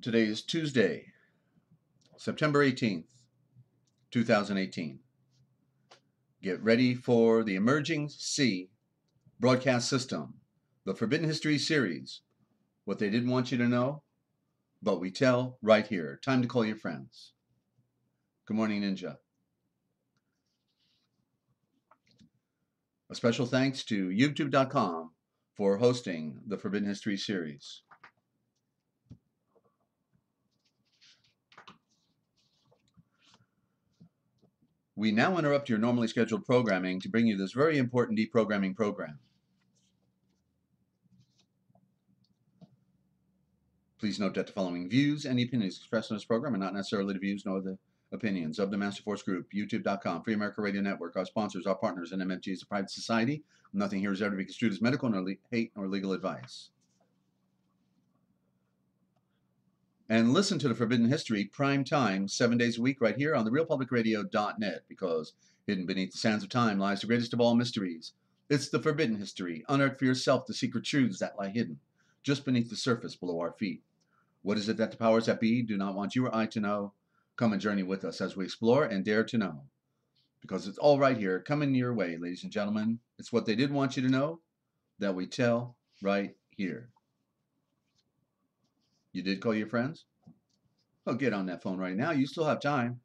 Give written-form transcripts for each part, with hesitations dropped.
Today is Tuesday, September 18th, 2018. Get ready for the Emerging Sea broadcast system, the Forbidden History series. What they didn't want you to know, but we tell right here. Time to call your friends. Good morning, Ninja. A special thanks to YouTube.com for hosting the Forbidden History series. We now interrupt your normally scheduled programming to bring you this very important deprogramming program. Please note that the following views and the opinions expressed in this program are not necessarily the views nor the opinions of the Master Force Group, YouTube.com, Free America Radio Network, our sponsors, our partners, and MFG is a private society. Nothing here is ever to be construed as medical, nor hate, nor legal advice. And listen to the Forbidden History prime time 7 days a week right here on the realpublicradio.net, because hidden beneath the sands of time lies the greatest of all mysteries. It's the Forbidden History. Unearth for yourself the secret truths that lie hidden just beneath the surface below our feet. What is it that the powers that be do not want you or I to know? Come and journey with us as we explore and dare to know. Because it's all right here, coming your way, ladies and gentlemen. It's what they did want you to know that we tell right here. You did call your friends? Oh, get on that phone right now. You still have time.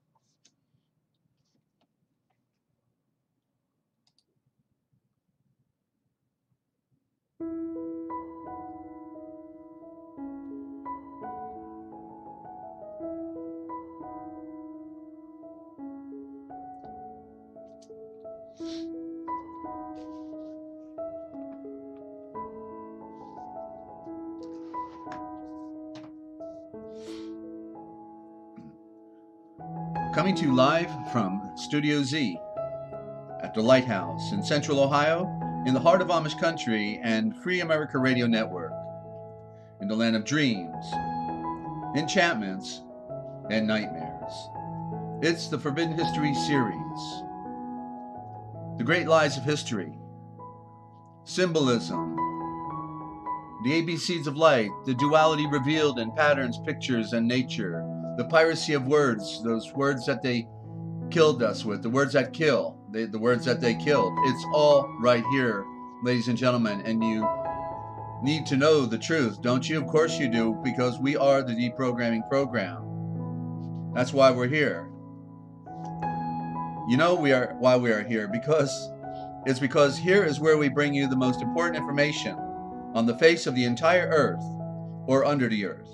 Coming to you live from Studio Z at the Lighthouse in Central Ohio, in the heart of Amish country and Free America Radio Network, in the land of dreams, enchantments, and nightmares. It's the Forbidden History series. The great lies of history, symbolism, the ABCs of light, the duality revealed in patterns, pictures, and nature, the piracy of words, those words that they killed us with, the words that kill, the words that they killed. It's all right here, ladies and gentlemen, and you need to know the truth, don't you? Of course you do, because we are the deprogramming program. That's why we're here. You know why we are here, because here is where we bring you the most important information on the face of the entire earth, or under the earth.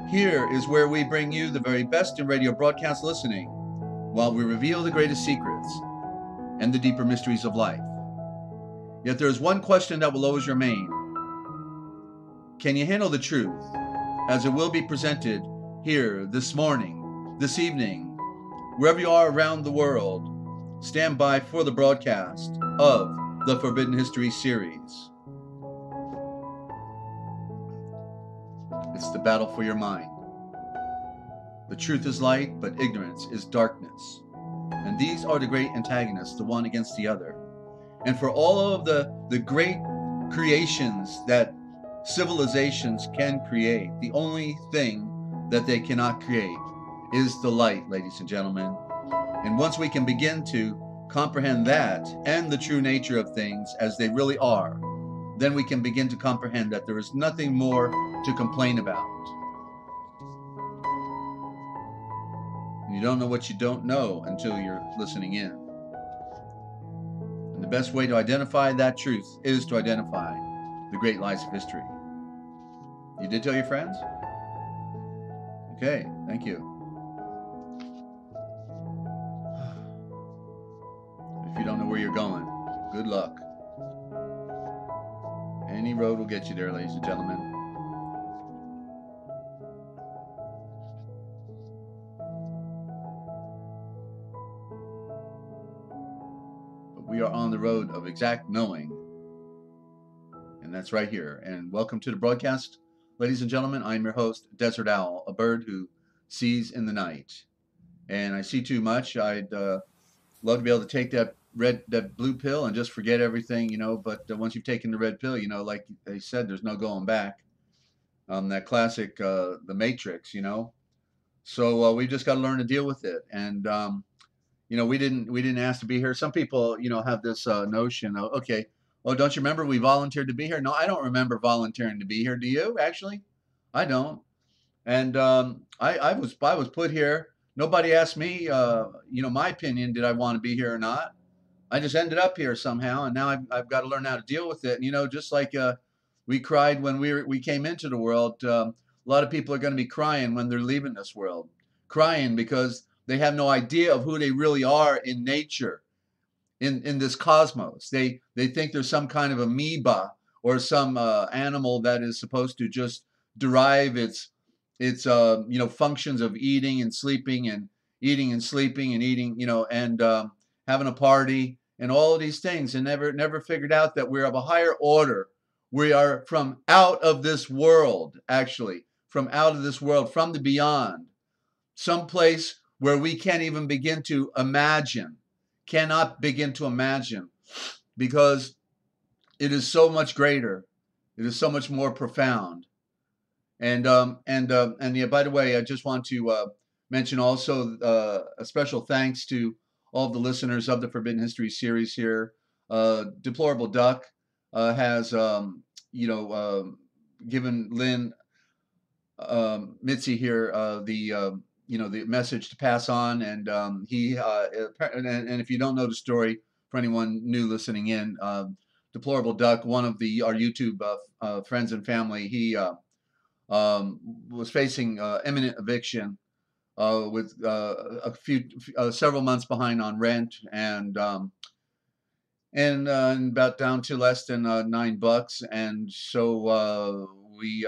Here is where we bring you the very best in radio broadcast listening, while we reveal the greatest secrets and the deeper mysteries of life. Yet there is one question that will always remain. Can you handle the truth as it will be presented here this morning, this evening, wherever you are around the world? Stand by for the broadcast of the Forbidden History series. It's the battle for your mind. The truth is light, but ignorance is darkness. And these are the great antagonists, the one against the other. And for all of the great creations that civilizations can create, the only thing that they cannot create is the light, ladies and gentlemen. And once we can begin to comprehend that and the true nature of things as they really are, then we can begin to comprehend that there is nothing more to complain about. You don't know what you don't know until you're listening in. And the best way to identify that truth is to identify the great lies of history. You did tell your friends? Okay, thank you. If you don't know where you're going, good luck. Any road will get you there, ladies and gentlemen. But we are on the road of exact knowing. And that's right here. And welcome to the broadcast, ladies and gentlemen. I'm your host, Desert Owl, a bird who sees in the night. And I see too much. I'd love to be able to take that blue pill and just forget everything, but once you've taken the red pill, like they said, there's no going back. that classic, The Matrix, you know. So we just got to learn to deal with it. And you know, we didn't ask to be here. Some people, you know, have this notion of, okay, well, don't you remember we volunteered to be here? No, I don't remember volunteering to be here. Do you actually? I don't. And I was put here. Nobody asked me, you know, my opinion. Did I want to be here or not? I just ended up here somehow, and now I've got to learn how to deal with it. And, you know, just like we cried when we came into the world, a lot of people are going to be crying when they're leaving this world, crying because they have no idea of who they really are in nature, in this cosmos. They think there's some kind of amoeba or some animal that is supposed to just derive its you know, functions of eating and sleeping and eating and sleeping and eating, you know, and having a party and all of these things, and never figured out that we're of a higher order. We are from out of this world, actually, from out of this world, from the beyond, someplace where we can't even begin to imagine, cannot begin to imagine, because it is so much greater. It is so much more profound. And yeah, by the way, I just want to mention also a special thanks to all of the listeners of the Forbidden History series here. Deplorable Duck has, you know, given Lynn Mitzi here the you know, the message to pass on, and and if you don't know the story, for anyone new listening in, Deplorable Duck, one of our YouTube friends and family, he was facing imminent eviction with several months behind on rent, and about down to less than $9. And so we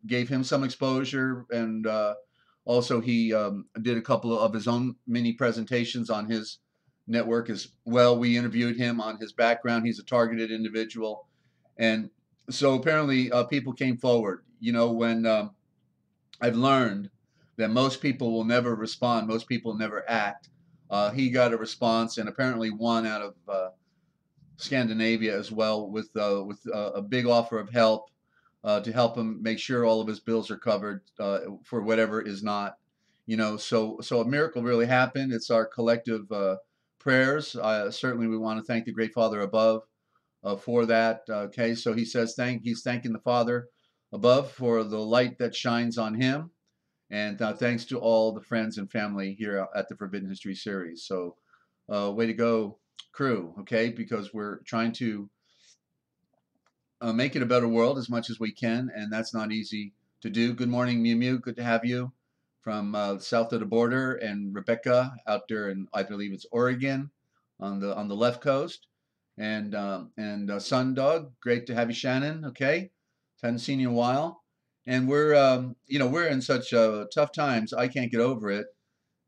gave him some exposure, and also he did a couple of his own mini presentations on his network as well. We interviewed him on his background. He's a targeted individual, and so apparently people came forward. You know, when I've learned that most people will never respond, most people never act. He got a response, and apparently one out of Scandinavia as well, with a big offer of help to help him make sure all of his bills are covered for whatever is not, you know. So a miracle really happened. It's our collective prayers. Certainly, we want to thank the Great Father above for that. Okay, so he says he's thanking the Father above for the light that shines on him, and thanks to all the friends and family here at the Forbidden History series. So way to go, crew, okay, because we're trying to make it a better world as much as we can, and that's not easy to do. Good morning, Mew Mew. Good to have you from south of the border, and Rebecca out there in, I believe it's Oregon, on the left coast, and Sun Dog. Great to have you, Shannon. Okay, hadn't seen you in a while, and we're you know, we're in such tough times. I can't get over it.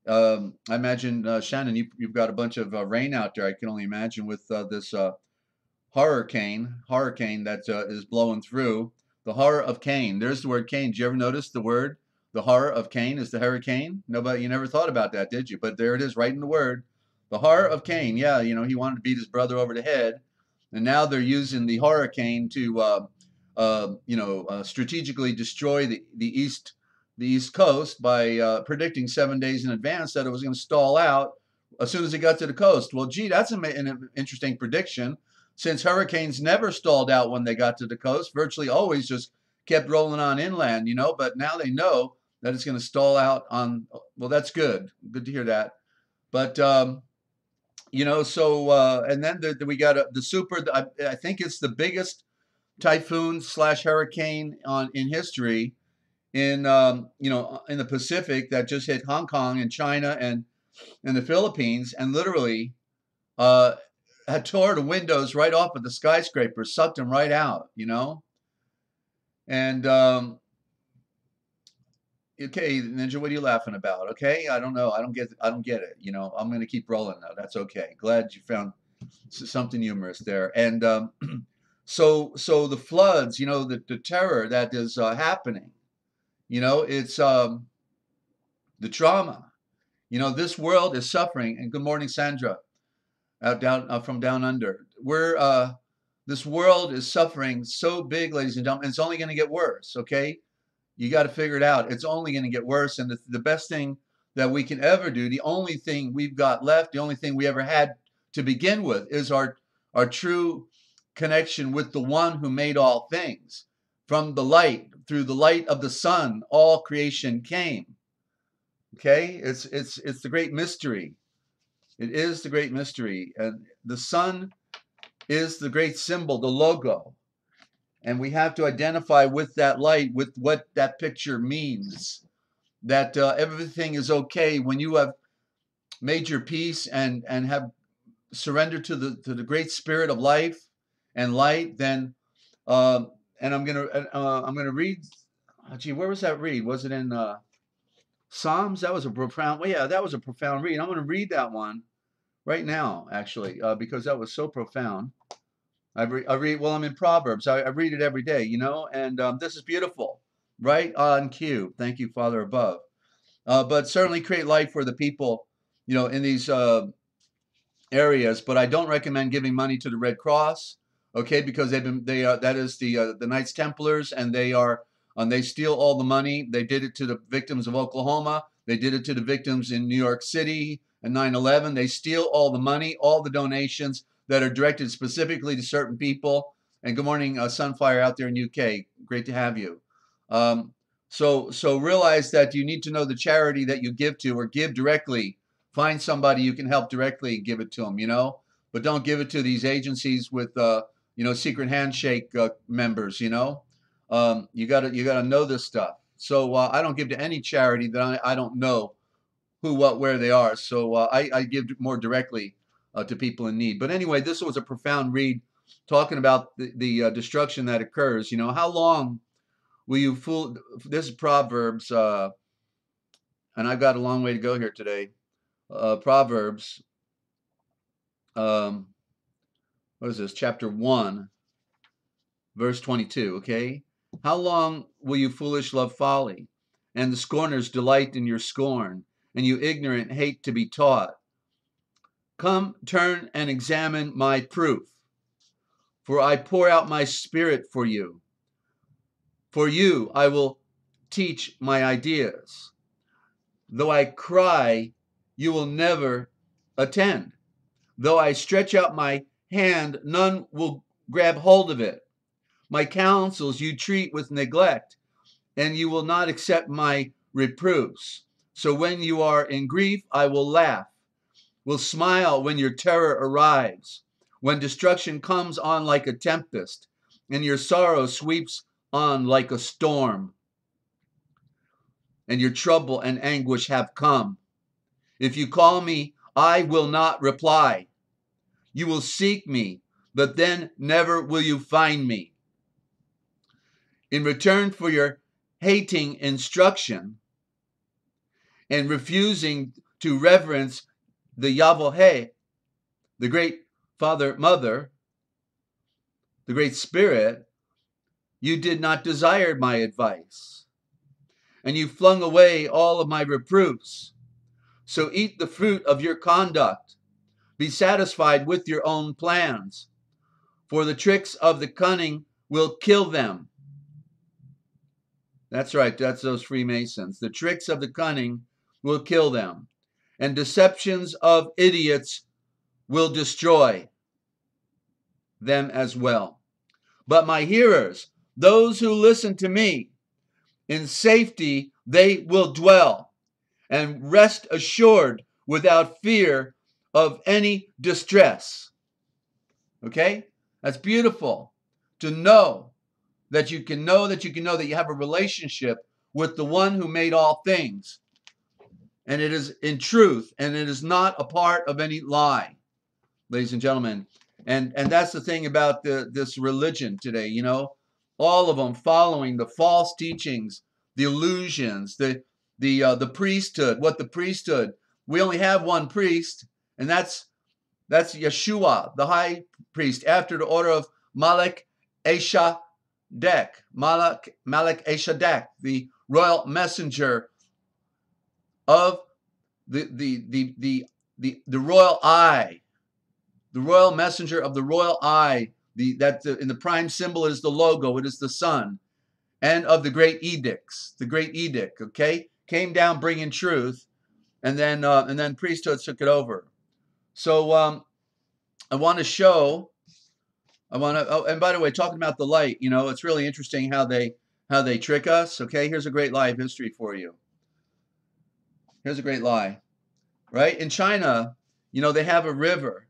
I imagine Shannon, you've got a bunch of rain out there. I can only imagine with this hurricane that is blowing through. The horror of Cain. There's the word Cain. Did you ever notice the word? The horror of Cain is the hurricane. Nobody, you never thought about that, did you? But there it is, right in the word. The horror of Cain. Yeah, you know, he wanted to beat his brother over the head, and now they're using the hurricane to, you know, strategically destroy the East Coast by predicting 7 days in advance that it was going to stall out as soon as it got to the coast. Well, gee, that's an interesting prediction, since hurricanes never stalled out when they got to the coast, virtually always just kept rolling on inland, you know. But now they know that it's going to stall out on, well, that's good. Good to hear that. But, you know, so, and then we got the super, I think it's the biggest typhoon / hurricane in history in, you know, in the Pacific, that just hit Hong Kong and China and the Philippines, and literally, had tore the windows right off of the skyscrapers, sucked them right out, you know. And okay, Ninja, what are you laughing about? Okay, I don't know, I don't get it. You know, I'm gonna keep rolling now. That's okay. Glad you found something humorous there. And so the floods, you know, the terror that is happening, you know, it's the trauma. You know, this world is suffering. And good morning, Sandra. From down under. This world is suffering so big, ladies and gentlemen. It's only going to get worse. Okay, You got to figure it out. It's only going to get worse. And the best thing that we can ever do, the only thing we've got left, the only thing we ever had to begin with, is our true connection with the one who made all things. From the light, through the light of the sun, all creation came. Okay, it's the great mystery. It is the great mystery, and the sun is the great symbol, the logo, and we have to identify with that light, with what that picture means. That everything is okay when you have made your peace and have surrendered to the great spirit of life and light. Then and I'm gonna read. Gee, where was that read? Was it in Psalms? That was a profound. Well, yeah, that was a profound read. I'm going to read that one right now, actually, because that was so profound. I read. Well, I'm in Proverbs. I read it every day, you know, and this is beautiful, right on cue. Thank you, Father above. But certainly create life for the people, you know, in these areas. But I don't recommend giving money to the Red Cross, okay, because that is the Knights Templars, and they steal all the money. They did it to the victims of Oklahoma. They did it to the victims in New York City and 9/11. They steal all the money, all the donations that are directed specifically to certain people. And good morning, Sunfire out there in UK. Great to have you. So realize that you need to know the charity that you give to, or give directly. Find somebody you can help directly and give it to them, you know. But don't give it to these agencies with, you know, secret handshake members, you know. You gotta know this stuff. So I don't give to any charity that I don't know who, what, where they are. So I give more directly to people in need. But anyway, this was a profound read, talking about the destruction that occurs. You know, how long will you fool? This is Proverbs, and I've got a long way to go here today. Proverbs, what is this? Chapter 1, verse 22. Okay. How long will you foolish love folly, and the scorners delight in your scorn, and you ignorant hate to be taught? Come, turn and examine my proof, for I pour out my spirit for you. For you I will teach my ideas. Though I cry, you will never attend. Though I stretch out my hand, none will grab hold of it. My counsels you treat with neglect, and you will not accept my reproofs. So when you are in grief, I will laugh, will smile when your terror arrives, when destruction comes on like a tempest, and your sorrow sweeps on like a storm, and your trouble and anguish have come. If you call me, I will not reply. You will seek me, but then never will you find me. In return for your hating instruction and refusing to reverence the Yahweh, the great Father, Mother, the great Spirit, you did not desire my advice, and you flung away all of my reproofs. So eat the fruit of your conduct. Be satisfied with your own plans, for the tricks of the cunning will kill them. That's right, that's those Freemasons. The tricks of the cunning will kill them, and deceptions of idiots will destroy them as well. But my hearers, those who listen to me, in safety they will dwell, and rest assured without fear of any distress. Okay? That's beautiful to know that you can know that you have a relationship with the one who made all things. And it is in truth, and it is not a part of any lie, ladies and gentlemen. And that's the thing about this religion today, you know, all of them following the false teachings, the illusions, the priesthood. What the priesthood? We only have one priest, and that's Yeshua, the high priest, after the order of Malach Eshadek, the royal messenger of the royal eye, the royal messenger of the royal eye. In the prime symbol is the logo. It is the sun, and of the great edicts. The great edict, okay, came down bringing truth, and then priesthood took it over. So I want to show. Oh, and by the way, talking about the light, you know, it's really interesting how they trick us. Okay, here's a great lie of history for you. Here's a great lie, right? In China, you know, they have a river,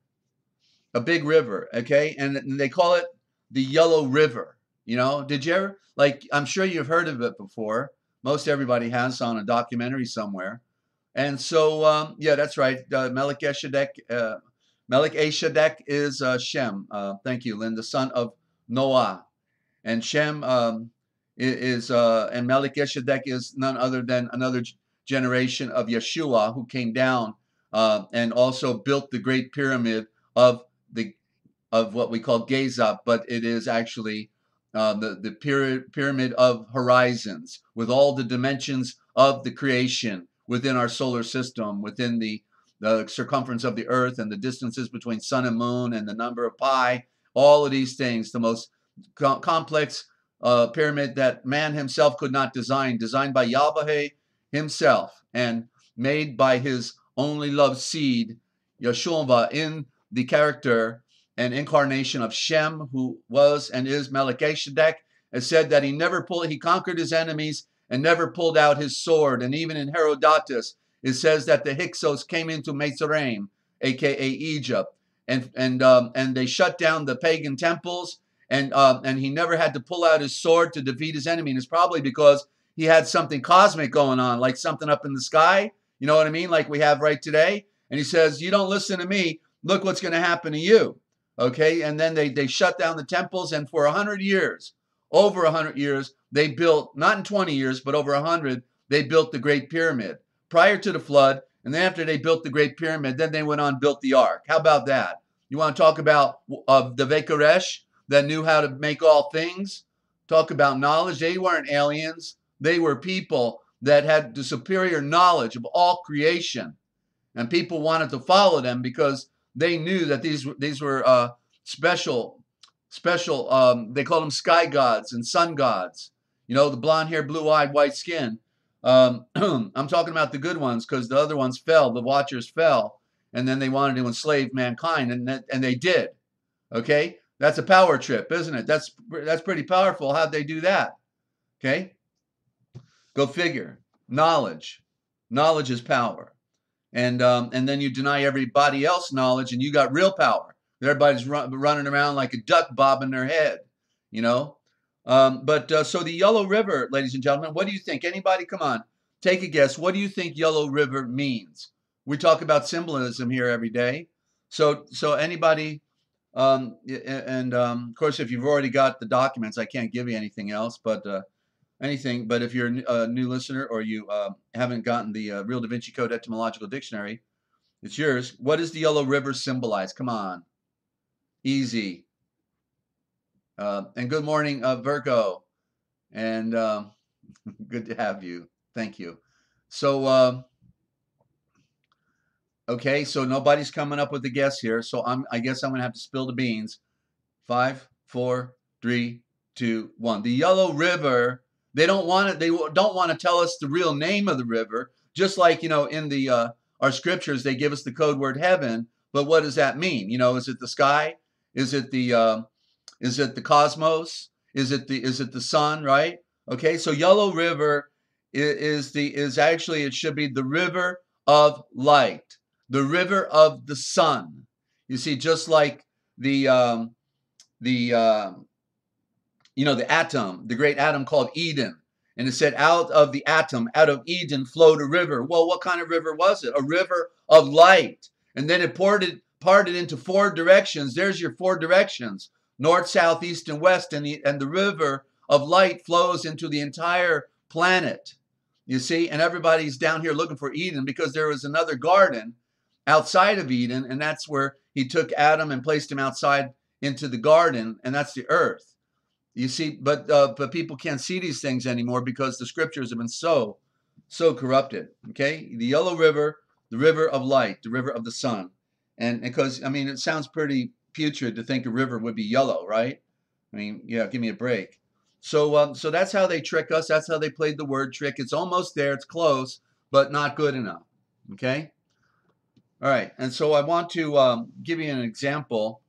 a big river, okay, and they call it the Yellow River. You know, did you ever, like, I'm sure you've heard of it before. Most everybody has on a documentary somewhere. And so, yeah, that's right. Melchizedek is Shem. Thank you, Lynn, the son of Noah. And Shem and Melchizedek is none other than another generation of Yeshua, who came down and also built the Great Pyramid of what we call Giza, but it is actually the pyramid of horizons, with all the dimensions of the creation within our solar system, within the circumference of the earth and the distances between sun and moon and the number of pi, all of these things, the most complex pyramid that man himself could not design, designed by Yahweh himself and made by his only loved seed, Yeshua, in the character and incarnation of Shem, who was and is Melchizedek. It said that he conquered his enemies and never pulled out his sword. And even in Herodotus, it says that the Hyksos came into Mitzrayim, aka Egypt, and they shut down the pagan temples, and he never had to pull out his sword to defeat his enemy. And it's probably because he had something cosmic going on, like something up in the sky, you know what I mean, like we have right today. And he says, you don't listen to me, look what's going to happen to you. Okay, and then they shut down the temples, and for 100 years, over 100 years, they built, not in 20 years, but over 100, they built the Great Pyramid prior to the flood. And then after they built the Great Pyramid, then they went on and built the Ark. How about that? You want to talk about the Vekaresh that knew how to make all things? Talk about knowledge. They weren't aliens. They were people that had the superior knowledge of all creation. And people wanted to follow them because they knew that these were special. They called them sky gods and sun gods. You know, the blonde hair, blue eyed, white skin. I'm talking about the good ones, because the other ones fell. The Watchers fell, and then they wanted to enslave mankind, and they did. Okay, that's a power trip, isn't it? That's pretty powerful. How'd they do that? Okay, go figure. Knowledge is power. And then you deny everybody else knowledge, and you got real power. Everybody's running around like a duck bobbing their head, you know. So the Yellow River, ladies and gentlemen, what do you think? Anybody, come on, take a guess. What do you think Yellow River means? We talk about symbolism here every day. So anybody, of course, if you've already got the documents, I can't give you anything else, but anything. But if you're a new listener, or you haven't gotten the Real Da Vinci Code Etymological Dictionary, it's yours. What does the Yellow River symbolize? Come on. Easy. And good morning, Virgo. And good to have you. Thank you. So, okay, so nobody's coming up with a guess here. So I guess I'm going to have to spill the beans. 5, 4, 3, 2, 1. The Yellow River. They don't want to tell us the real name of the river. Just like, you know, in the our scriptures, they give us the code word heaven. But what does that mean? You know, is it the sky? Is it the cosmos? Is it the sun? Right? Okay. So Yellow River is actually, it should be the river of light, the river of the sun. You see, just like the atom, the great atom called Eden. And it said, out of the atom, out of Eden, flowed a river. Well, what kind of river was it? A river of light. And then it parted into 4 directions. There's your 4 directions: north, south, east, and west. And the river of light flows into the entire planet. You see, and everybody's down here looking for Eden, because there was another garden outside of Eden, and that's where he took Adam and placed him outside into the garden, and that's the earth. You see, but people can't see these things anymore because the scriptures have been so corrupted. Okay, the Yellow River, the river of light, the river of the sun, and because, I mean, it sounds pretty putrid to think a river would be yellow, right? I mean, yeah, give me a break. So that's how they trick us. That's how they played the word trick. It's almost there. It's close, but not good enough. Okay. All right. And so I want to give you an example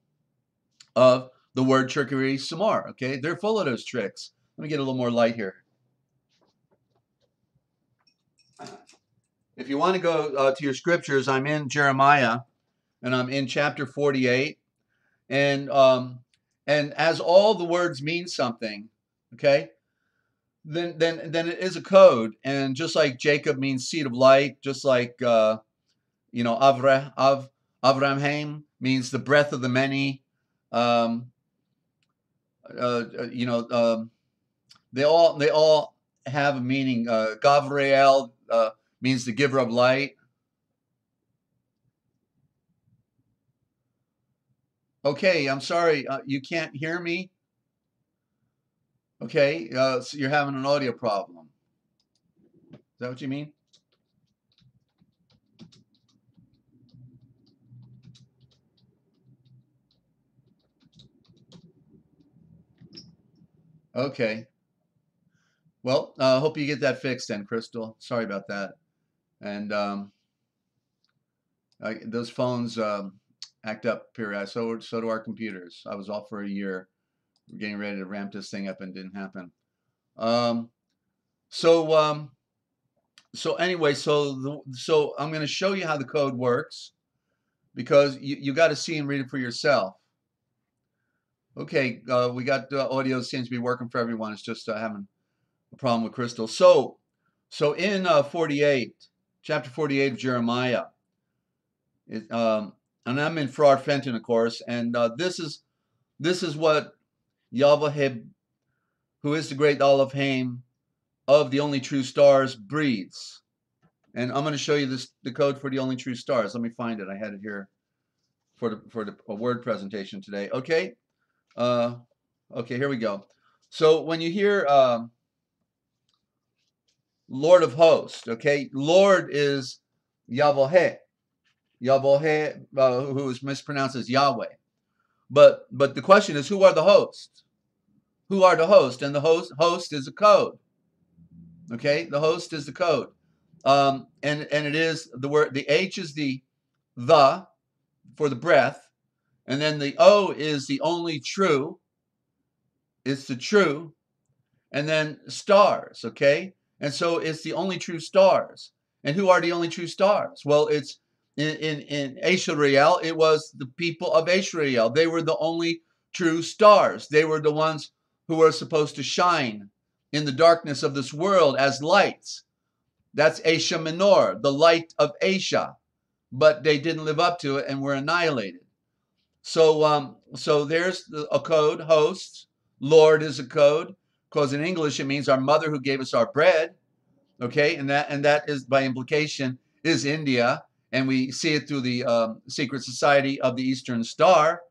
of the word trickery some more. Okay. They're full of those tricks. Let me get a little more light here. If you want to go to your scriptures, I'm in Jeremiah, and I'm in chapter 48, and as all the words mean something, okay, then it is a code, and just like Jacob means seed of light, just like Avraham means the breath of the many, um, they all have a meaning. Gavriel means the giver of light. Okay, I'm sorry, you can't hear me. Okay, so you're having an audio problem. Is that what you mean? Okay. Well, hope you get that fixed then, Crystal. Sorry about that. And those phones act up periodically. So do our computers. I was off for a year. We're getting ready to ramp this thing up and it didn't happen. So anyway, so I'm going to show you how the code works, because you got to see and read it for yourself. Okay, we got audio seems to be working for everyone. It's just having a problem with Crystal. So in chapter 48 of Jeremiah, and I'm in Farrar Fenton, of course, and this is what Yahweh, who is the great Elohim of the only true stars, breathes. And I'm going to show you the code for the only true stars. Let me find it. I had it here for a word presentation today. Okay. Okay, here we go. So when you hear Lord of hosts, okay, Lord is Yahweh, who is mispronounced as Yahweh. But the question is, who are the hosts? Who are the host? And the host is a code. Okay, the host is the code. And it is the word. The H is the for the breath, and then the O is the only true. It's the true, and then stars. Okay, and so it's the only true stars. And who are the only true stars? Well, it's in Israel. It was the people of Israel. They were the only true stars. They were the ones who were supposed to shine in the darkness of this world as lights. That's Asia Minor, the light of Asia. But they didn't live up to it and were annihilated. So there's a code, hosts. Lord is a code, because in English it means our mother who gave us our bread. Okay, and that is by implication is India, and we see it through the secret society of the Eastern Star,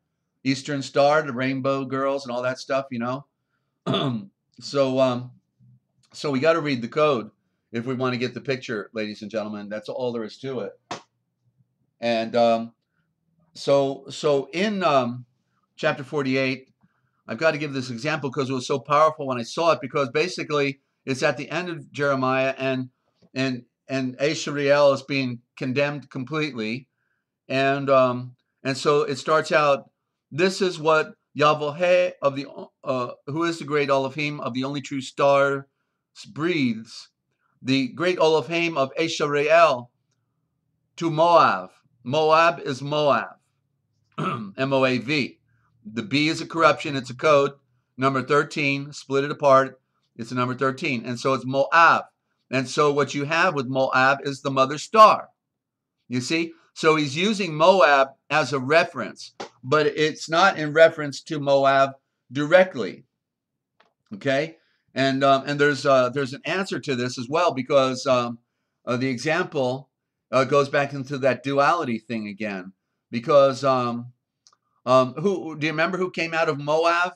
the Rainbow Girls and all that stuff, you know. So we got to read the code if we want to get the picture, ladies and gentlemen. That's all there is to it. And so in chapter 48, I've got to give this example because it was so powerful when I saw it, because basically it's at the end of Jeremiah, and Israel is being condemned completely, and so it starts out, this is what Yahweh of the who is the great Elohim of the only true star breathes, the great Elohim of Israel to Moab. Moab is Moab, M-O-A-V. The B is a corruption. It's a code. Number 13, split it apart. It's a number 13. And so it's Moab. And so what you have with Moab is the mother star. You see? So he's using Moab as a reference, but it's not in reference to Moab directly. Okay? And there's an answer to this as well, because the example goes back into that duality thing again. Because who do you remember who came out of Moab?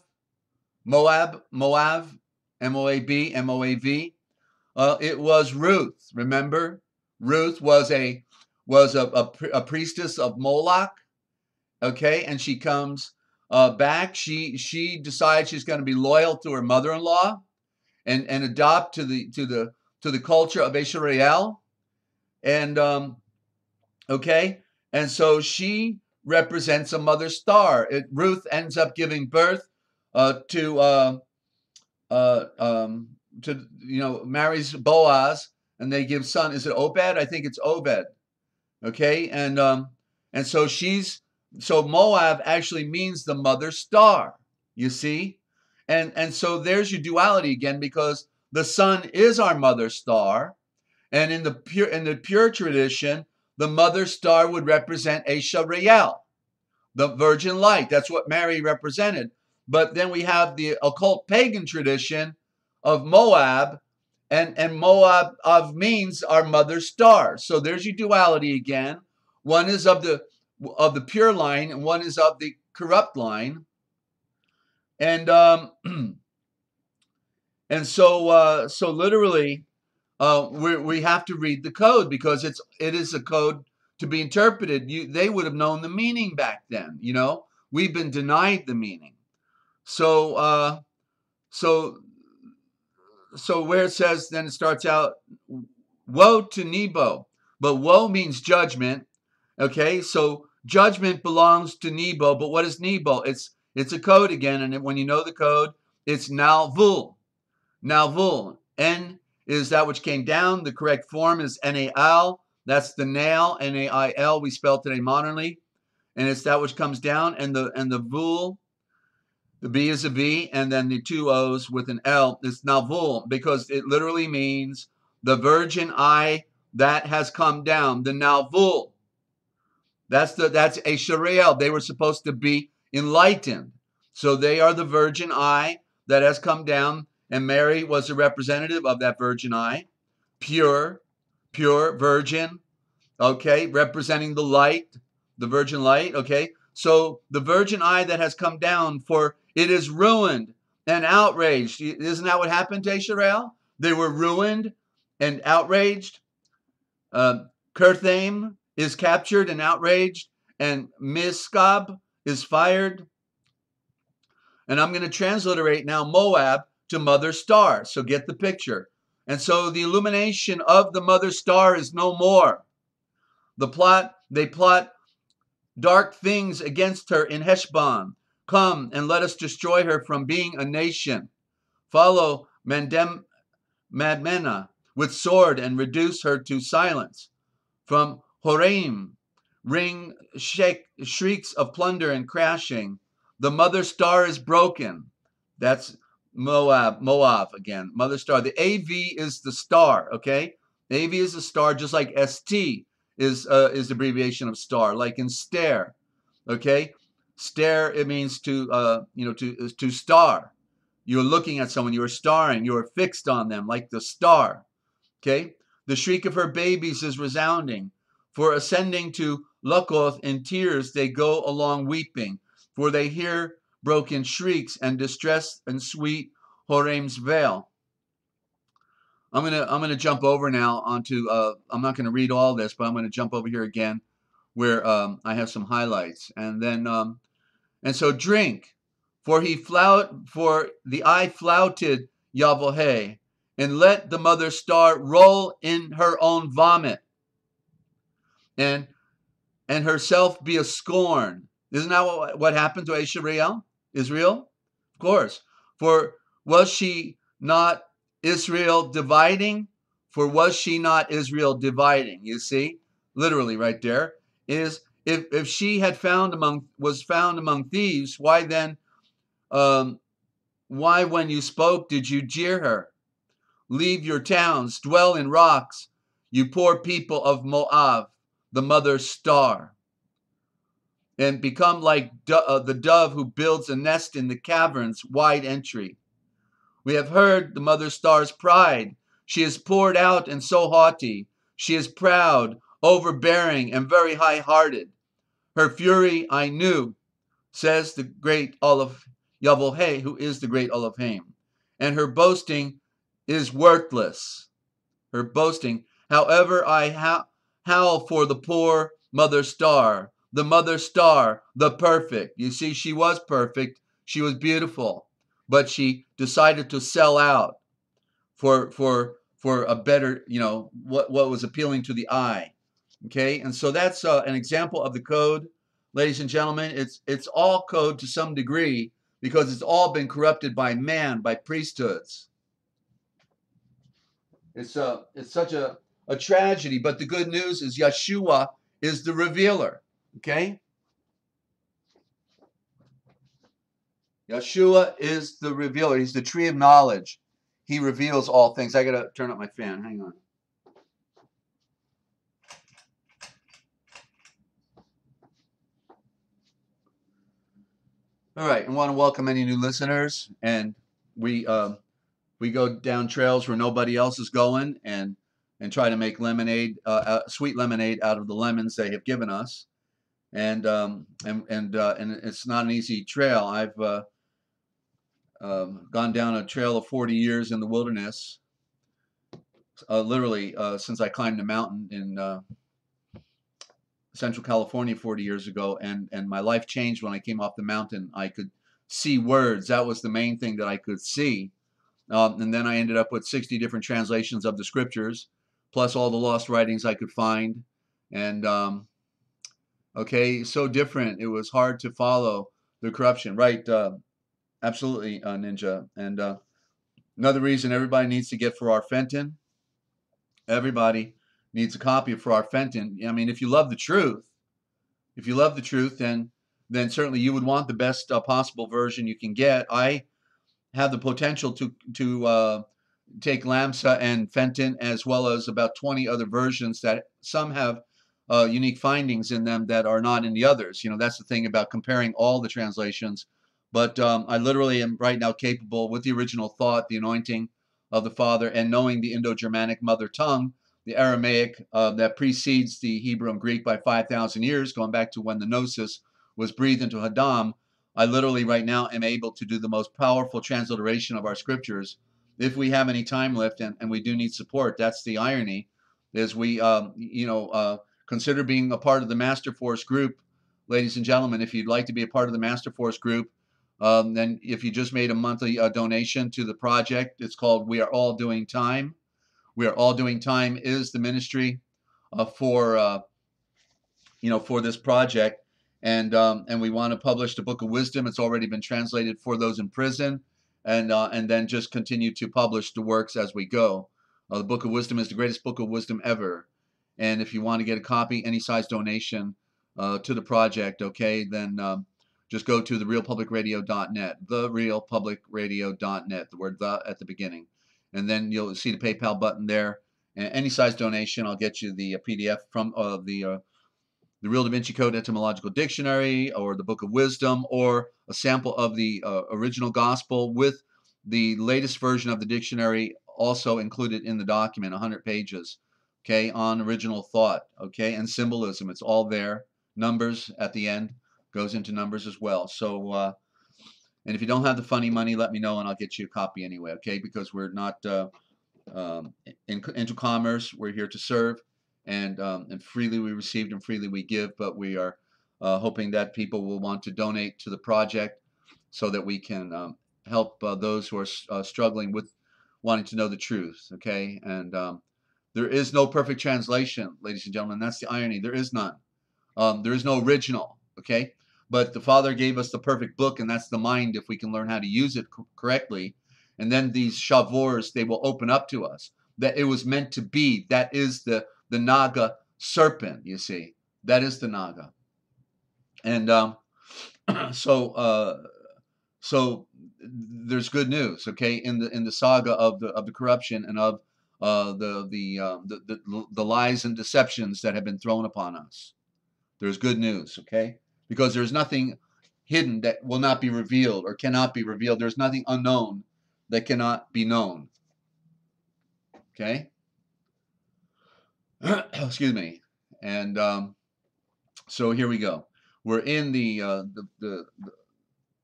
Moab, M-O-A-B, M-O-A-V. It was Ruth. Remember, Ruth was a priestess of Moloch. Okay, and she comes back. She decides she's going to be loyal to her mother-in-law and adopt to the culture of Israel. And okay, and so she represents a mother star. Ruth ends up giving birth to marries Boaz, and they give son. Is it Obed? I think it's Obed. Okay, and so Moab actually means the mother star. You see, and so there's your duality again, because the sun is our mother star, and in the pure tradition, the mother star would represent Esha Real, the virgin light. That's what Mary represented. But then we have the occult pagan tradition of Moab, and Moab of means our mother star. So there's your duality again. One is of the pure line, and one is of the corrupt line. And and so literally, we have to read the code, because it is a code to be interpreted. They would have known the meaning back then. We've been denied the meaning. So where it says, then it starts out, woe to Nebo, but woe means judgment. Okay, so judgment belongs to Nebo, but what is Nebo? It's a code again, and when you know the code, it's Nalvul. Nalvul. N is that which came down. The correct form is N-A-L. That's the nail, N-A-I-L. We spell today modernly, and it's that which comes down. And the vul, the B is a V, and then the two O's with an L. It's Nalvul, because it literally means the virgin eye that has come down. The Nalvul. That's a Shariel. They were supposed to be enlightened. So they are the virgin eye that has come down, and Mary was a representative of that virgin eye. Pure, virgin, okay, representing the light, the virgin light, okay. So the virgin eye that has come down, for it is ruined and outraged. Isn't that what happened to Israel? They were ruined and outraged. Kirthaim is captured and outraged, and Mizkab is fired. And I'm going to transliterate now Moab to mother star. So get the picture. And so the illumination of the mother star is no more. They plot dark things against her in Heshbon. Come and let us destroy her from being a nation. Follow Madmena with sword and reduce her to silence. From Horaim ring shrieks of plunder and crashing. The mother star is broken. That's Moab again, mother star. The AV is the star, okay? AV is the star, just like ST is the abbreviation of star, like in stare, okay? Stare, it means to star. You're looking at someone, you're starring, you're fixed on them, like the star, okay? The shriek of her babies is resounding. For ascending to Lukoth in tears, they go along weeping, for they hear broken shrieks and distress and sweet Horaim's veil. I'm gonna jump over now onto I'm not gonna read all this, but I'm gonna jump over here again where I have some highlights, and then and so drink, for the eye flouted Yavohe, and let the mother star roll in her own vomit, and herself be a scorn. Isn't that what happened to Israel? Of course. For was she not Israel dividing? For was she not Israel dividing? You see, literally right there is, if she was found among thieves, why then, why when you spoke did you jeer her? Leave your towns, dwell in rocks, you poor people of Moab, the mother star, and become like the dove who builds a nest in the caverns, wide entry. We have heard the mother star's pride. She is poured out and so haughty. She is proud, overbearing, and very high-hearted. Her fury I knew, says the great Yavohe, who is the great Elohim, and her boasting is worthless. Her boasting, however, I howl for the poor mother star, the mother star, the perfect. You see, she was perfect. She was beautiful, but she decided to sell out for a better, what was appealing to the eye. Okay, and so that's an example of the code, ladies and gentlemen. It's all code to some degree because it's all been corrupted by man, by priesthoods. It's such a tragedy, but the good news is Yeshua is the revealer. Okay, Yeshua is the revealer. He's the tree of knowledge. He reveals all things. I gotta turn up my fan. Hang on. All right, I want to welcome any new listeners, and we go down trails where nobody else is going, and try to make lemonade, sweet lemonade, out of the lemons they have given us, and it's not an easy trail. I've gone down a trail of 40 years in the wilderness, literally since I climbed a mountain in Central California 40 years ago, and my life changed when I came off the mountain. I could see words. That was the main thing that I could see. And then I ended up with 60 different translations of the scriptures, plus all the lost writings I could find. And okay, so different. It was hard to follow the corruption. Right, absolutely, Ninja. And another reason everybody needs to get Farrar-Fenton. Everybody needs a copy of Farrar-Fenton. I mean, if you love the truth, then certainly you would want the best possible version you can get. I have the potential to take Lamsa and Fenton, as well as about 20 other versions that some have unique findings in them that are not in the others. That's the thing about comparing all the translations. But I literally am right now capable, with the original thought, the anointing of the Father, and knowing the Indo-Germanic mother tongue, the Aramaic that precedes the Hebrew and Greek by 5,000 years, going back to when the Gnosis was breathed into Hadam. I literally right now am able to do the most powerful transliteration of our scriptures if we have any time left, and we do need support. That's the irony, is we consider being a part of the Master Force group, ladies and gentlemen. If you'd like to be a part of the Master Force group, then if you just made a monthly donation to the project, it's called We Are All Doing Time. We Are All Doing Time is the ministry for this project. And we want to publish the Book of Wisdom. It's already been translated for those in prison, and then just continue to publish the works as we go. The Book of Wisdom is the greatest book of wisdom ever. And if you want to get a copy, any size donation to the project, okay, then just go to therealpublicradio.net, therealpublicradio.net, the word "the" at the beginning. And then you'll see the PayPal button there. And any size donation, I'll get you the PDF from the Real Da Vinci Code Etymological Dictionary, or the Book of Wisdom, or a sample of the original Gospel with the latest version of the dictionary also included in the document, 100 pages, okay, on original thought, okay, and symbolism. It's all there. Numbers at the end goes into numbers as well. So, and if you don't have the funny money, let me know and I'll get you a copy anyway, okay, because we're not into commerce. We're here to serve. And freely we received and freely we give, but we are hoping that people will want to donate to the project so that we can help those who are struggling with wanting to know the truth, okay? And there is no perfect translation, ladies and gentlemen. That's the irony. There is none. There is no original, okay? But the Father gave us the perfect book, and that's the mind, if we can learn how to use it correctly. And then these shavors, they will open up to us. That it was meant to be. That is the Naga serpent, you see. That is the Naga. And so there's good news, okay, in the saga of the corruption and of the lies and deceptions that have been thrown upon us. There's good news, okay? Because there's nothing hidden that will not be revealed or cannot be revealed. There's nothing unknown that cannot be known. Okay? Excuse me. And so here we go. We're in the oh,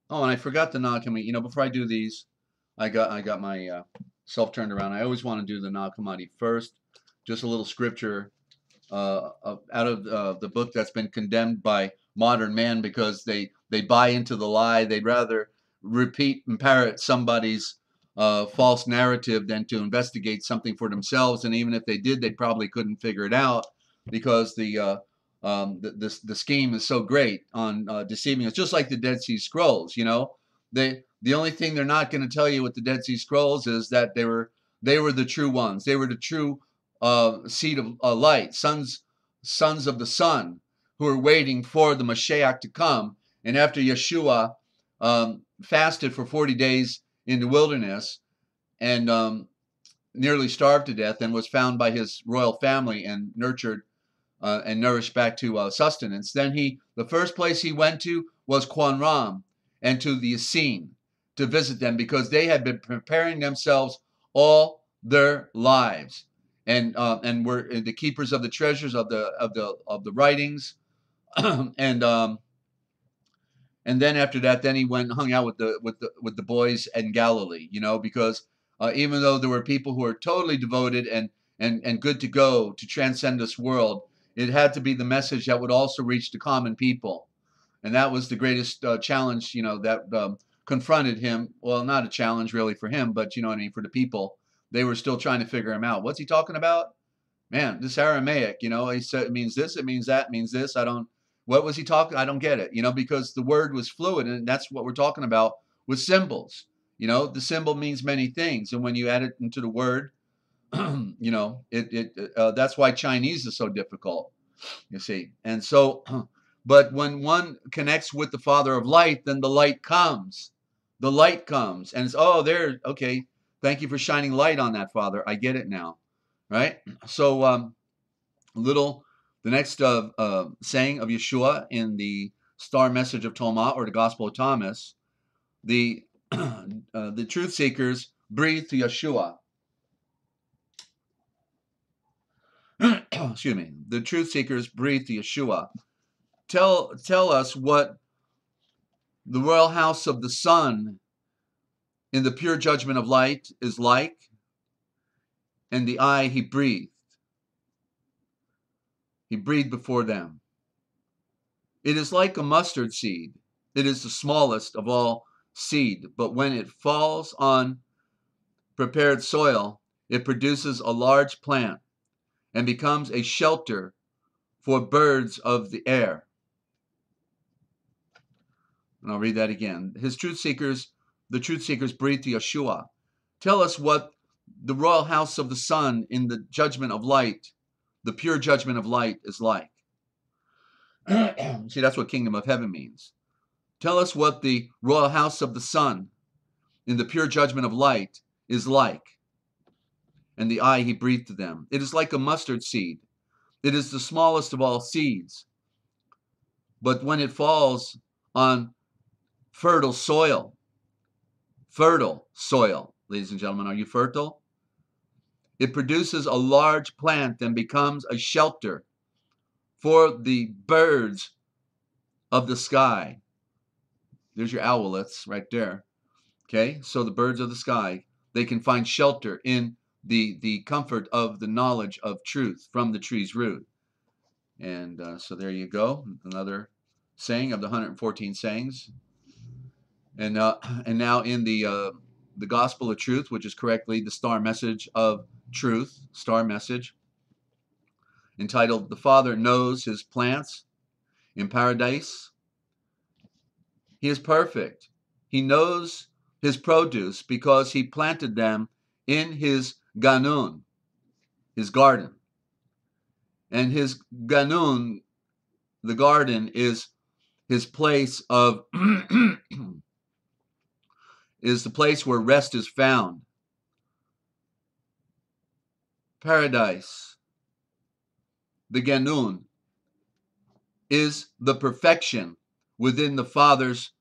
and I forgot the Nag Hammadi. Before I do these, I got my self turned around. I always want to do the Nag Hammadi first. Just a little scripture out of the book that's been condemned by modern man because they buy into the lie. They'd rather repeat and parrot somebody's false narrative than to investigate something for themselves. And even if they did, they probably couldn't figure it out because the scheme is so great on deceiving us. Just like the Dead Sea Scrolls, you know, the only thing they're not going to tell you with the Dead Sea Scrolls is that they were the true ones. They were the true seed of light, sons of the sun, who are waiting for the Mashiach to come. And after Yeshua fasted for 40 days in the wilderness and nearly starved to death and was found by his royal family and nurtured and nourished back to sustenance, then the first place he went to was Qumran and to the Essene to visit them, because they had been preparing themselves all their lives and were the keepers of the treasures of the writings. And then after that, then he went and hung out with the boys in Galilee, you know, because even though there were people who were totally devoted and good to go to transcend this world, it had to be the message that would also reach the common people. And that was the greatest challenge, you know, that confronted him. Well, not a challenge really for him, but you know what I mean, for the people. They were still trying to figure him out. What's he talking about? Man, this Aramaic, you know, he said it means this, it means that, it means this. What was he talking? I don't get it, you know, because the word was fluid, and that's what we're talking about with symbols. You know, the symbol means many things, and when you add it into the word, you know, that's why Chinese is so difficult, you see. And so, but when one connects with the Father of Light, then the light comes. The light comes, and it's, oh, there, okay. Thank you for shining light on that, Father. I get it now, right? So, the next saying of Yeshua in the Star Message of Thomas, or the Gospel of Thomas, the truth seekers breathe to Yeshua. Excuse me. The truth seekers breathe to Yeshua. Tell us what the royal house of the sun in the pure judgment of light is like, and the eye he breathed. He breathed before them. It is like a mustard seed. It is the smallest of all seed, but when it falls on prepared soil, it produces a large plant and becomes a shelter for birds of the air. And I'll read that again. The truth seekers breathe to Yeshua. Tell us what the royal house of the sun in the judgment of light, the pure judgment of light, is like. See, that's what kingdom of heaven means. Tell us what the royal house of the sun in the pure judgment of light is like. And the eye he breathed to them. It is like a mustard seed. It is the smallest of all seeds. But when it falls on fertile soil, ladies and gentlemen, are you fertile? It produces a large plant and becomes a shelter for the birds of the sky. There's your owlets right there. Okay, so the birds of the sky, they can find shelter in the comfort of the knowledge of truth from the tree's root. And so there you go, another saying of the 114 sayings. And now in the Gospel of Truth, which is correctly the Star Message of Truth, Star Message, entitled "The Father Knows His Plants in Paradise." He is perfect. He knows his produce because he planted them in his ganun, his garden. And his ganun, the garden, is his place of is the place where rest is found. Paradise, the ganun, is the perfection within the Father's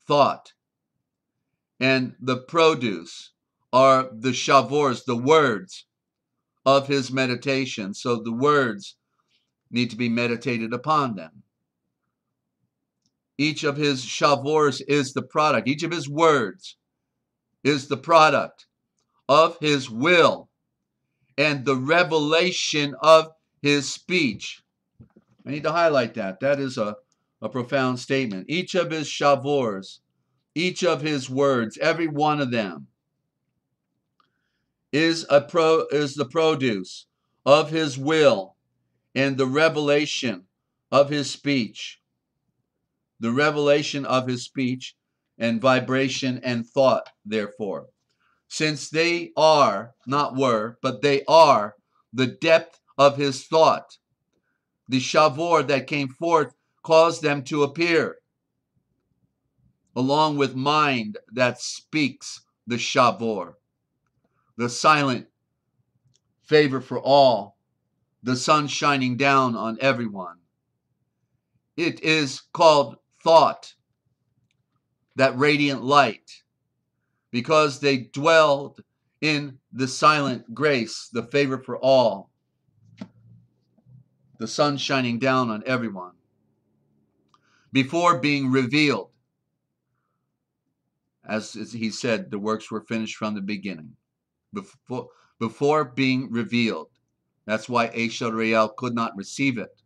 thought. And the produce are the shavors, the words of his meditation. So the words need to be meditated upon them. Each of his shavors is the product. Each of his words is the product of his will and the revelation of his speech. I need to highlight that. That is a profound statement. Each of his shavors, each of his words, every one of them is the produce of his will and the revelation of his speech. The revelation of his speech and vibration and thought, therefore. Since they are, not were, but they are the depth of his thought. The shavor that came forth caused them to appear, along with mind that speaks the shavor, the silent favor for all, the sun shining down on everyone. It is called thought, that radiant light, because they dwelled in the silent grace, the favor for all, the sun shining down on everyone, before being revealed. As he said, the works were finished from the beginning, before being revealed. That's why A.58 could not receive it.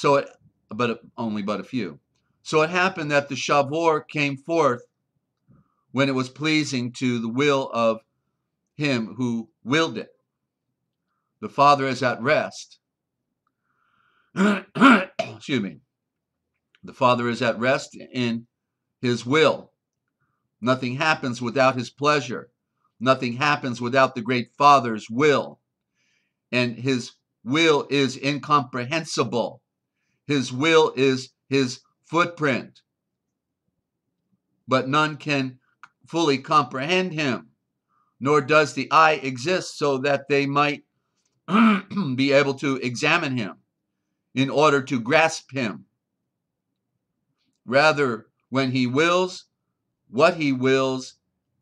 But a few. So it happened that the shavor came forth when it was pleasing to the will of him who willed it. The Father is at rest. Excuse me. The Father is at rest in his will. Nothing happens without his pleasure. Nothing happens without the great Father's will. And his will is incomprehensible. His will is his footprint. But none can fully comprehend him, nor does the eye exist so that they might be able to examine him in order to grasp him. Rather, when he wills, what he wills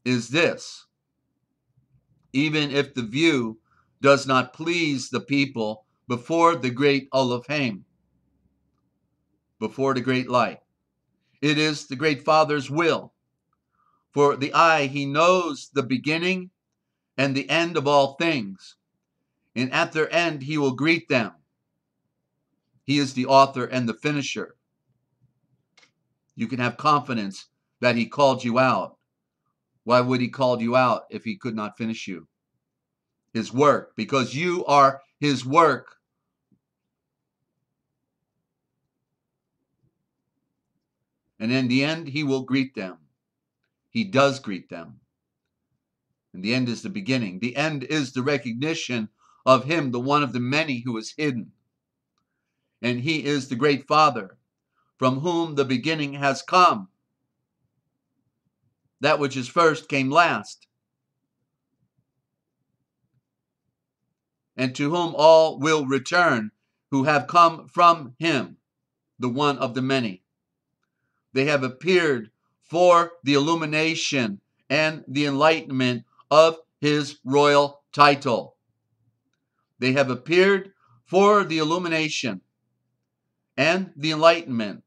is this. Even if the view does not please the people before the great Elohim, before the great light, it is the great Father's will. For the eye, he knows the beginning and the end of all things, and at their end he will greet them. He is the author and the finisher. You can have confidence that he called you out. Why would he call you out if he could not finish you? His work, because you are his work. And in the end, he will greet them. He does greet them. And the end is the beginning. The end is the recognition of him, the one of the many who is hidden. And he is the great Father, from whom the beginning has come. That which is first came last. And to whom all will return who have come from him, the one of the many. They have appeared for the illumination and the enlightenment of his royal title. They have appeared for the illumination and the enlightenment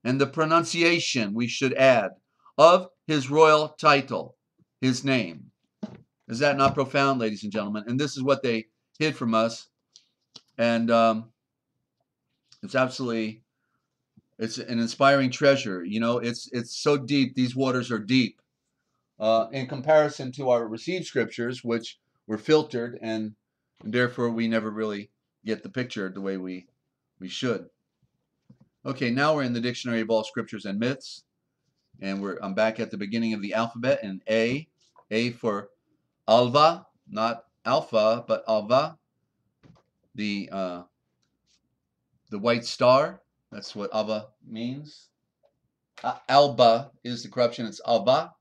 and the pronunciation, we should add, of his royal title, his name. Is that not profound, ladies and gentlemen? And this is what they hid from us. And it's absolutely, it's an inspiring treasure. You know, it's so deep. These waters are deep in comparison to our received scriptures, which were filtered, and therefore we never really get the picture the way we should. Okay, now we're in the Dictionary of All Scriptures and Myths, and I'm back at the beginning of the alphabet, and A for Alva, not Alpha, but Alva, the white star. That's what Alva means. Alba is the corruption. It's Alba.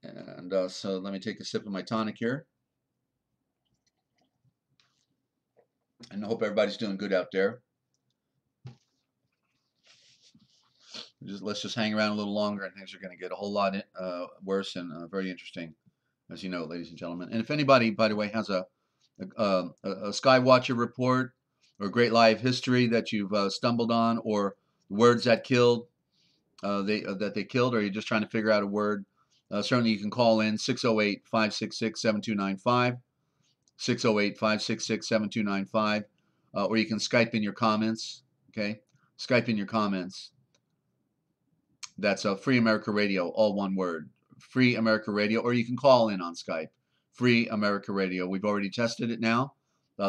And so let me take a sip of my tonic here. And I hope everybody's doing good out there. Let's just hang around a little longer, and things are going to get a whole lot worse and very interesting, as you know, ladies and gentlemen. And if anybody, by the way, has a Skywatcher report or great live history that you've stumbled on, or words that killed, that they killed, or you're just trying to figure out a word Certainly you can call in 608-566-7295, 608-566-7295, or you can Skype in your comments, okay? Skype in your comments. That's Free America Radio, all one word. Free America Radio, or you can call in on Skype. Free America Radio. We've already tested it now,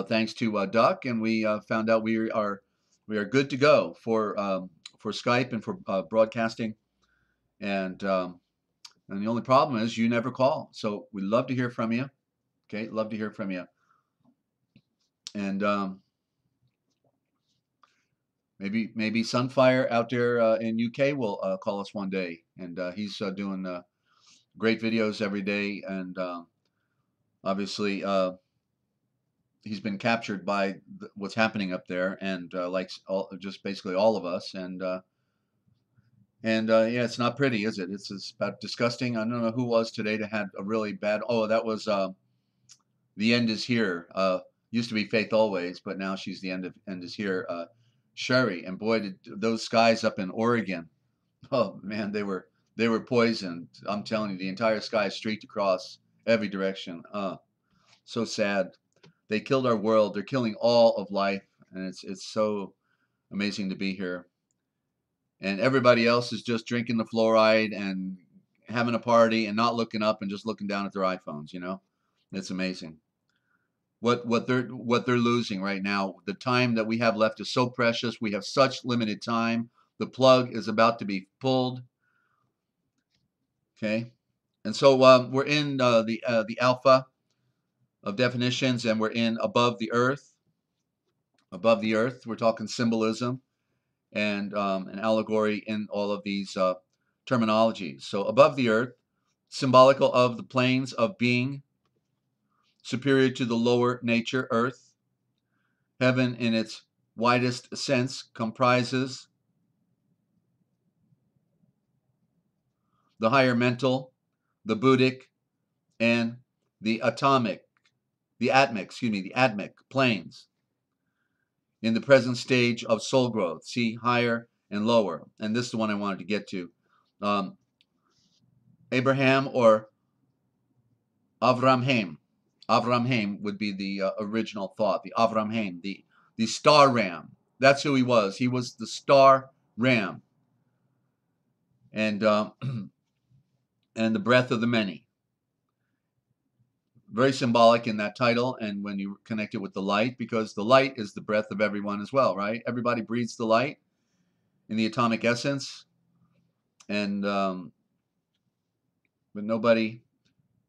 thanks to Duck, and we found out we are good to go for Skype and for broadcasting. And the only problem is you never call. So we love to hear from you. Okay, love to hear from you. And maybe Sunfire out there in UK will call us one day, and he's doing great videos every day, and obviously he's been captured by what's happening up there, and just basically all of us, and yeah, it's not pretty, is it? It's about disgusting. I don't know who was today that had a really bad. Oh, that was The End Is Here. Used to be Faith Always, but now she's The End Is Here. Sherry, and boy, did those skies up in Oregon. Oh man, they were poisoned. I'm telling you, the entire sky streaked across every direction. So sad. They killed our world. They're killing all of life, and it's so amazing to be here. And everybody else is just drinking the fluoride and having a party and not looking up and just looking down at their iPhones. You know, it's amazing. What they're losing right now. The time that we have left is so precious. We have such limited time. The plug is about to be pulled. Okay, and so we're in the alpha of definitions, and we're in above the earth. Above the earth, we're talking symbolism and an allegory in all of these terminologies. So above the earth, symbolical of the planes of being, superior to the lower nature, earth. Heaven, in its widest sense, comprises the higher mental, the Buddhic, and the atmic planes in the present stage of soul growth. See, higher and lower. And this is the one I wanted to get to. Abraham or Avramhaim. Avramhaim would be the original thought. The Avramhaim, the star ram. That's who he was. He was the star ram. And and the breath of the many. Very symbolic in that title, and when you connect it with the light, because the light is the breath of everyone as well, right? Everybody breathes the light in the atomic essence, and but nobody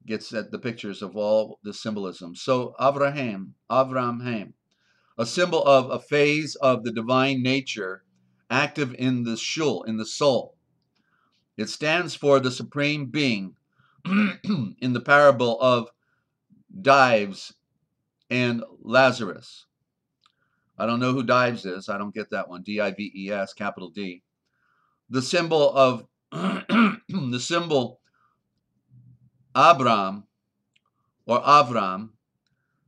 gets at the pictures of all the symbolism. So Avramhaim, a symbol of a phase of the divine nature active in the shul, in the soul. It stands for the supreme being in the parable of Dives and Lazarus. I don't know who Dives is. I don't get that one. D-I-V-E-S, capital D. The symbol of the symbol Abram or Avram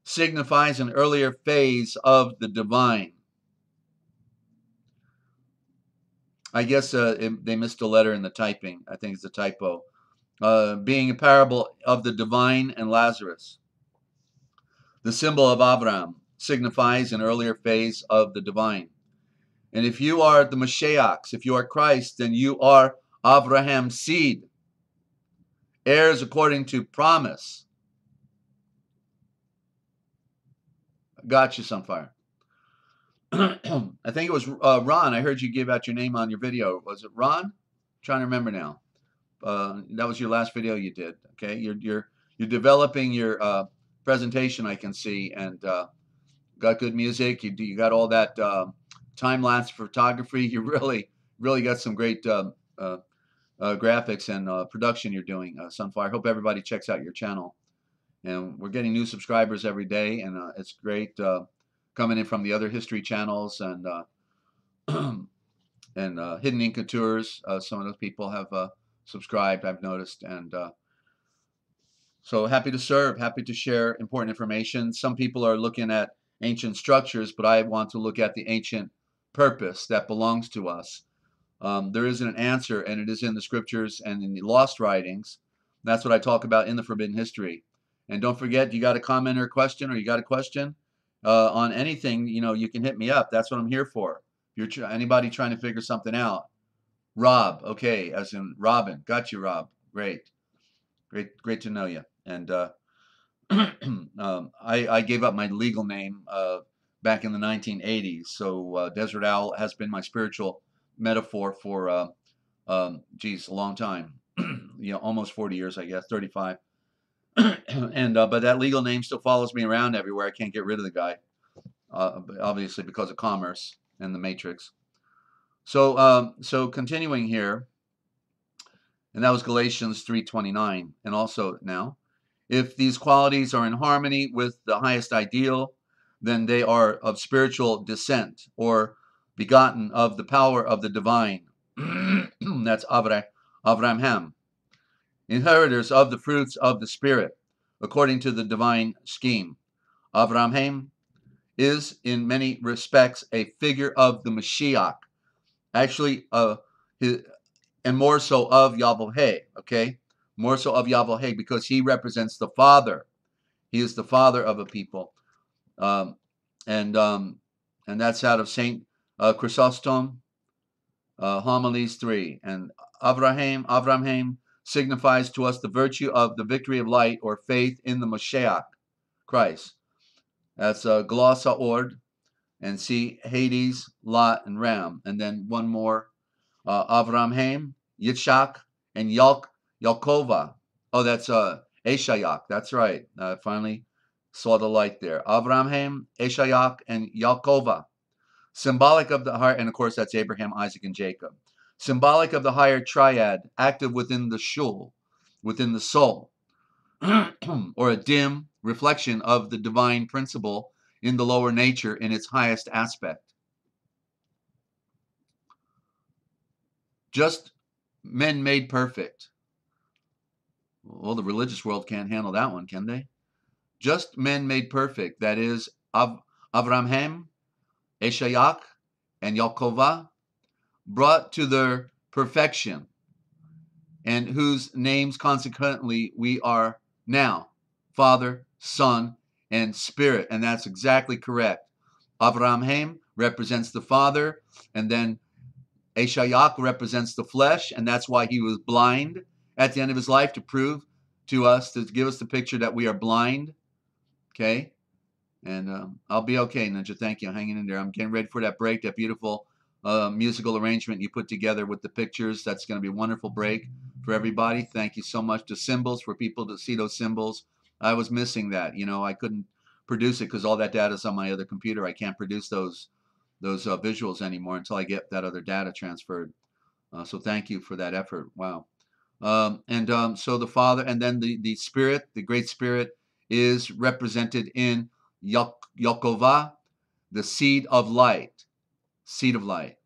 signifies an earlier phase of the divine. I guess they missed a letter in the typing. I think it's a typo. Being a parable of the divine and Lazarus. The symbol of Avram signifies an earlier phase of the divine. And if you are the Mashiachs, if you are Christ, then you are Avraham's seed, heirs according to promise. Got you, Sunfire. I think it was Ron. I heard you give out your name on your video. Was it Ron? I'm trying to remember now. That was your last video you did. Okay, you're developing your presentation, I can see, and got good music. You got all that time-lapse photography. You really got some great graphics and production you're doing, Sunfire. Hope everybody checks out your channel. And we're getting new subscribers every day, and it's great coming in from the other history channels and and Hidden Inca Tours. Some of those people have subscribed, I've noticed, and so happy to serve, happy to share important information. Some people are looking at ancient structures, but I want to look at the ancient purpose that belongs to us. There isn't an answer, and it is in the scriptures and in the lost writings That's what I talk about in the Forbidden History. And don't forget, you got a comment or a question, or you got a question on anything, you can hit me up. That's what I'm here for. If you're anybody trying to figure something out. Rob, okay, as in Robin. Got you, Rob. Great. Great to know you. And I gave up my legal name back in the 1980s. So Desert Owl has been my spiritual metaphor for, a long time. Almost 40 years, I guess, 35. And but that legal name still follows me around everywhere. I can't get rid of the guy, obviously because of commerce and the matrix. So continuing here, and that was Galatians 3:29, and also now, if these qualities are in harmony with the highest ideal, then they are of spiritual descent, or begotten of the power of the divine. That's Avraham, inheritors of the fruits of the Spirit, according to the divine scheme. Avraham is, in many respects, a figure of the Mashiach, actually, and more so of Yahweh, okay? More so of Yahweh, because he represents the Father. He is the Father of a people. And that's out of St. Chrysostom, Homilies 3. And Avraham signifies to us the virtue of the victory of light, or faith in the Mashiach, Christ. That's Glossa Ord, and see Hades, Lot, and Ram. And then one more, Avraham, Yitzhak, and Yaakova. Oh, that's Eshayak. That's right. I finally saw the light there. Avraham, Eshayak, and Yaakova. Symbolic of the higher, and of course that's Abraham, Isaac, and Jacob. Symbolic of the higher triad, active within the shul, within the soul, or a dim reflection of the divine principle in the lower nature in its highest aspect. Just men made perfect. Well, the religious world can't handle that one, can they? Just men made perfect, that is, Avraham, Eshayak, and Yaakova, brought to their perfection, and whose names consequently we are now, Father, Son, and Spirit. And that's exactly correct. Avraham represents the Father, and then Eshayak represents the flesh, and that's why he was blind at the end of his life, to prove to us, to give us the picture that we are blind. Okay? And I'll be okay, Ninja. Thank you. I'm hanging in there. I'm getting ready for that break, that beautiful musical arrangement you put together with the pictures. That's going to be a wonderful break for everybody. Thank you so much. The symbols, for people to see those symbols. I was missing that. I couldn't produce it because all that data is on my other computer. I can't produce those visuals anymore until I get that other data transferred. So thank you for that effort. Wow. So the Father, and then the Spirit, the Great Spirit, is represented in Yaakova, the seed of light. Seed of light.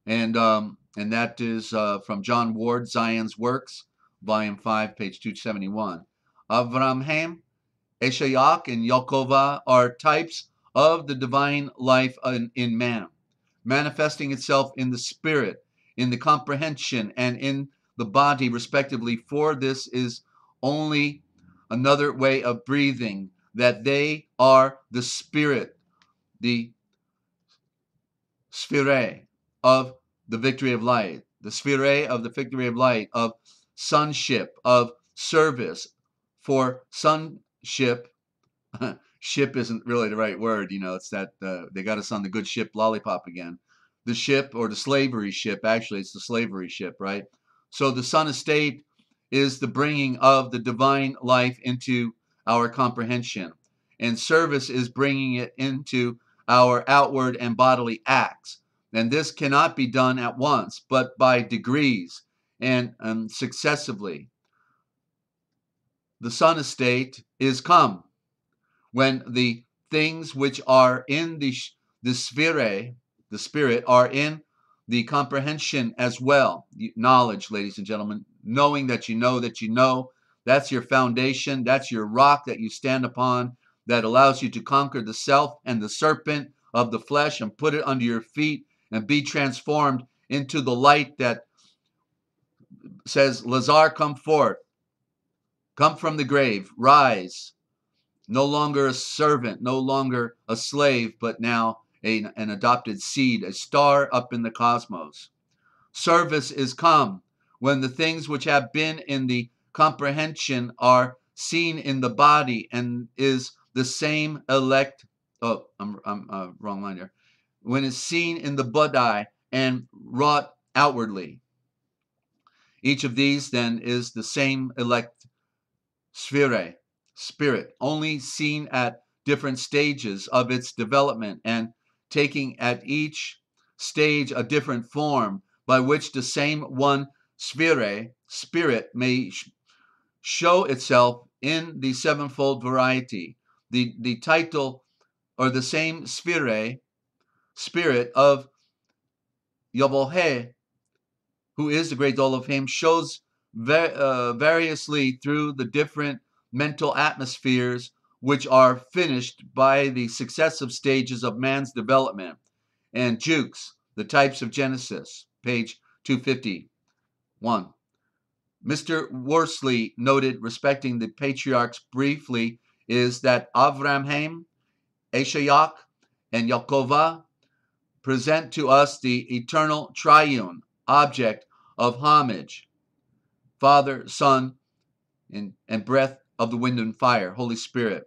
And that is from John Ward, Zion's Works, Volume 5, page 271. Avraham, Eshayak, and Yaakova are types of the divine life in man, manifesting itself in the spirit, in the comprehension, and in the body, respectively. For this is only another way of breathing, that they are the spirit, the sphere of the victory of light, the sphere of the victory of light, of sonship, of service. For sonship, ship isn't really the right word, it's that they got us on the good ship lollipop again. The ship, or the slavery ship, actually it's the slavery ship, right? So the son estate is the bringing of the divine life into our comprehension, and service is bringing it into our outward and bodily acts. And this cannot be done at once, but by degrees and successively. The son estate is come when the things which are in the sphere, the spirit, are in the comprehension as well. Knowledge, ladies and gentlemen, knowing that you know, that's your foundation, that's your rock that you stand upon, that allows you to conquer the self and the serpent of the flesh and put it under your feet and be transformed into the light that says, Lazar, come forth, come from the grave, rise. No longer a servant, no longer a slave, but now an adopted seed, a star up in the cosmos. Service is come when the things which have been in the comprehension are seen in the body, and is the same elect. Oh, I'm wrong line there. When it's seen in the body and wrought outwardly. Each of these then is the same elect sphere, spirit, only seen at different stages of its development and taking at each stage a different form, by which the same one sphere, spirit, may show itself in the sevenfold variety. The title, or the same sphere, spirit of Yavohe, who is the great Elohim, shows variously through the different mental atmospheres which are finished by the successive stages of man's development. And Jukes, the types of Genesis, page 251. Mr. Worsley noted respecting the patriarchs briefly is that Avraham, Eshayach, and Yaakov present to us the eternal triune object of homage, Father, Son, and breath of the wind and fire, Holy Spirit.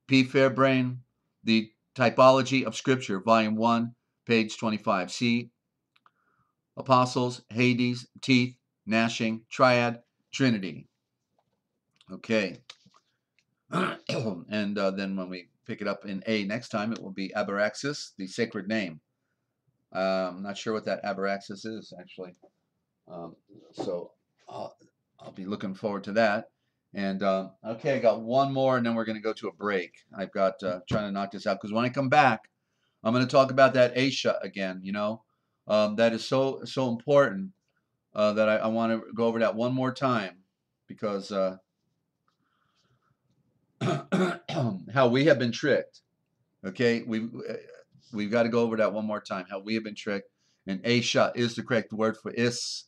P. Fairbrain, The Typology of Scripture, Volume 1, page 25. See Apostles, Hades, Teeth, Gnashing, Triad, Trinity. Okay. And then when we pick it up in A next time, it will be Abaraxis, the sacred name. I'm not sure what that Abaraxis is, actually. So I'll be looking forward to that. And okay, I got one more, and then we're going to go to a break. I've got trying to knock this out, because when I come back, I'm going to talk about that Aisha again. You know, that is so important that I want to go over that one more time, because how we have been tricked. Okay, we've got to go over that one more time. How we have been tricked, and Aisha is the correct word for is.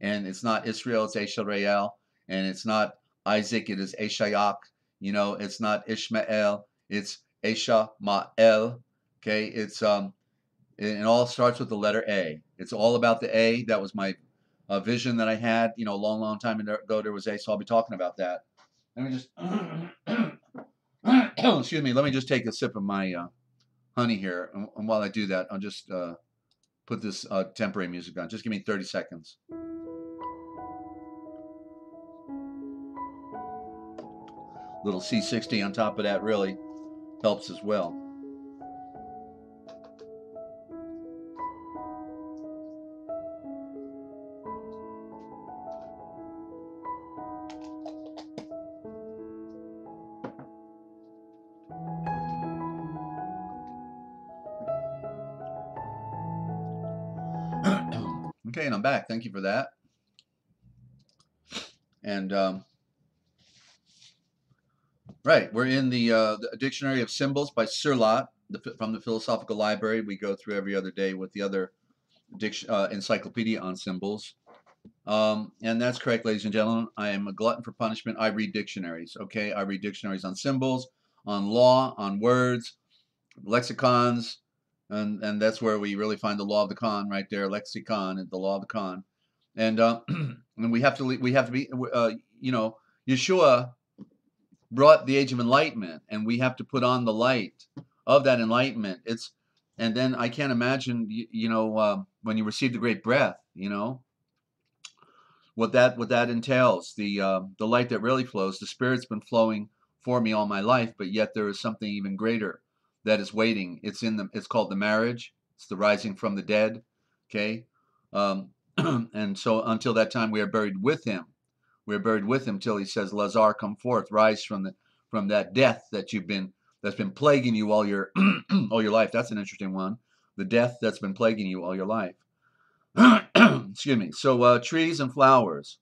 And it's not Israel, it's Eshareel, and it's not Isaac, it is Eshayach. You know, it's not Ishmael, it's Eshamael. Okay, it all starts with the letter A. It's all about the A. That was my vision that I had, you know, a long time ago. There was A, so I'll be talking about that. Let me just, excuse me, let me just take a sip of my honey here. And while I do that, I'll just put this temporary music on. Just give me 30 seconds. Little C60 on top of that really helps as well. Okay, and I'm back. Thank you for that. And right, we're in the Dictionary of Symbols by Surlot from the Philosophical Library. We go through every other day with the other encyclopedia on symbols. And that's correct, ladies and gentlemen. I am a glutton for punishment. I read dictionaries, okay? I read dictionaries on symbols, on law, on words, lexicons, and that's where we really find the law of the con right there, lexicon and the law of the con. And and we have to be, you know, Yeshua brought the age of enlightenment, and we have to put on the light of that enlightenment. And then I can't imagine, you know, when you receive the great breath, you know, what that entails, the light that really flows. The Spirit's been flowing for me all my life, but yet there is something even greater that is waiting. It's called the marriage. It's the rising from the dead. Okay, and so until that time, we are buried with Him. We are buried with Him till He says, "Lazar, come forth, rise from that death that's been plaguing you all your all your life." That's an interesting one. The death that's been plaguing you all your life. Excuse me. So trees and flowers.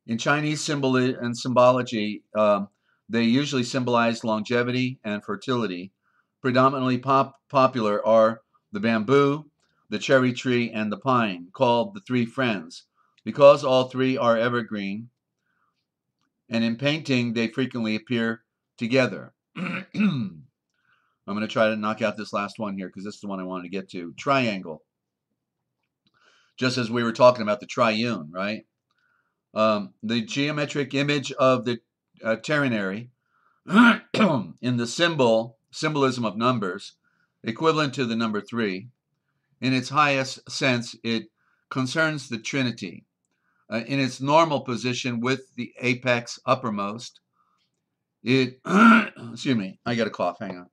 In Chinese symbology, they usually symbolize longevity and fertility. Predominantly popular are the bamboo, the cherry tree, and the pine, called the three friends. Because all three are evergreen, and in painting they frequently appear together. I'm going to try to knock out this last one here because this is the one I wanted to get to. Triangle. Just as we were talking about the triune, right? The geometric image of the ternary in the symbolism of numbers, equivalent to the number 3. In its highest sense, it concerns the Trinity. In its normal position with the apex uppermost, it, excuse me, I got a cough, hang on.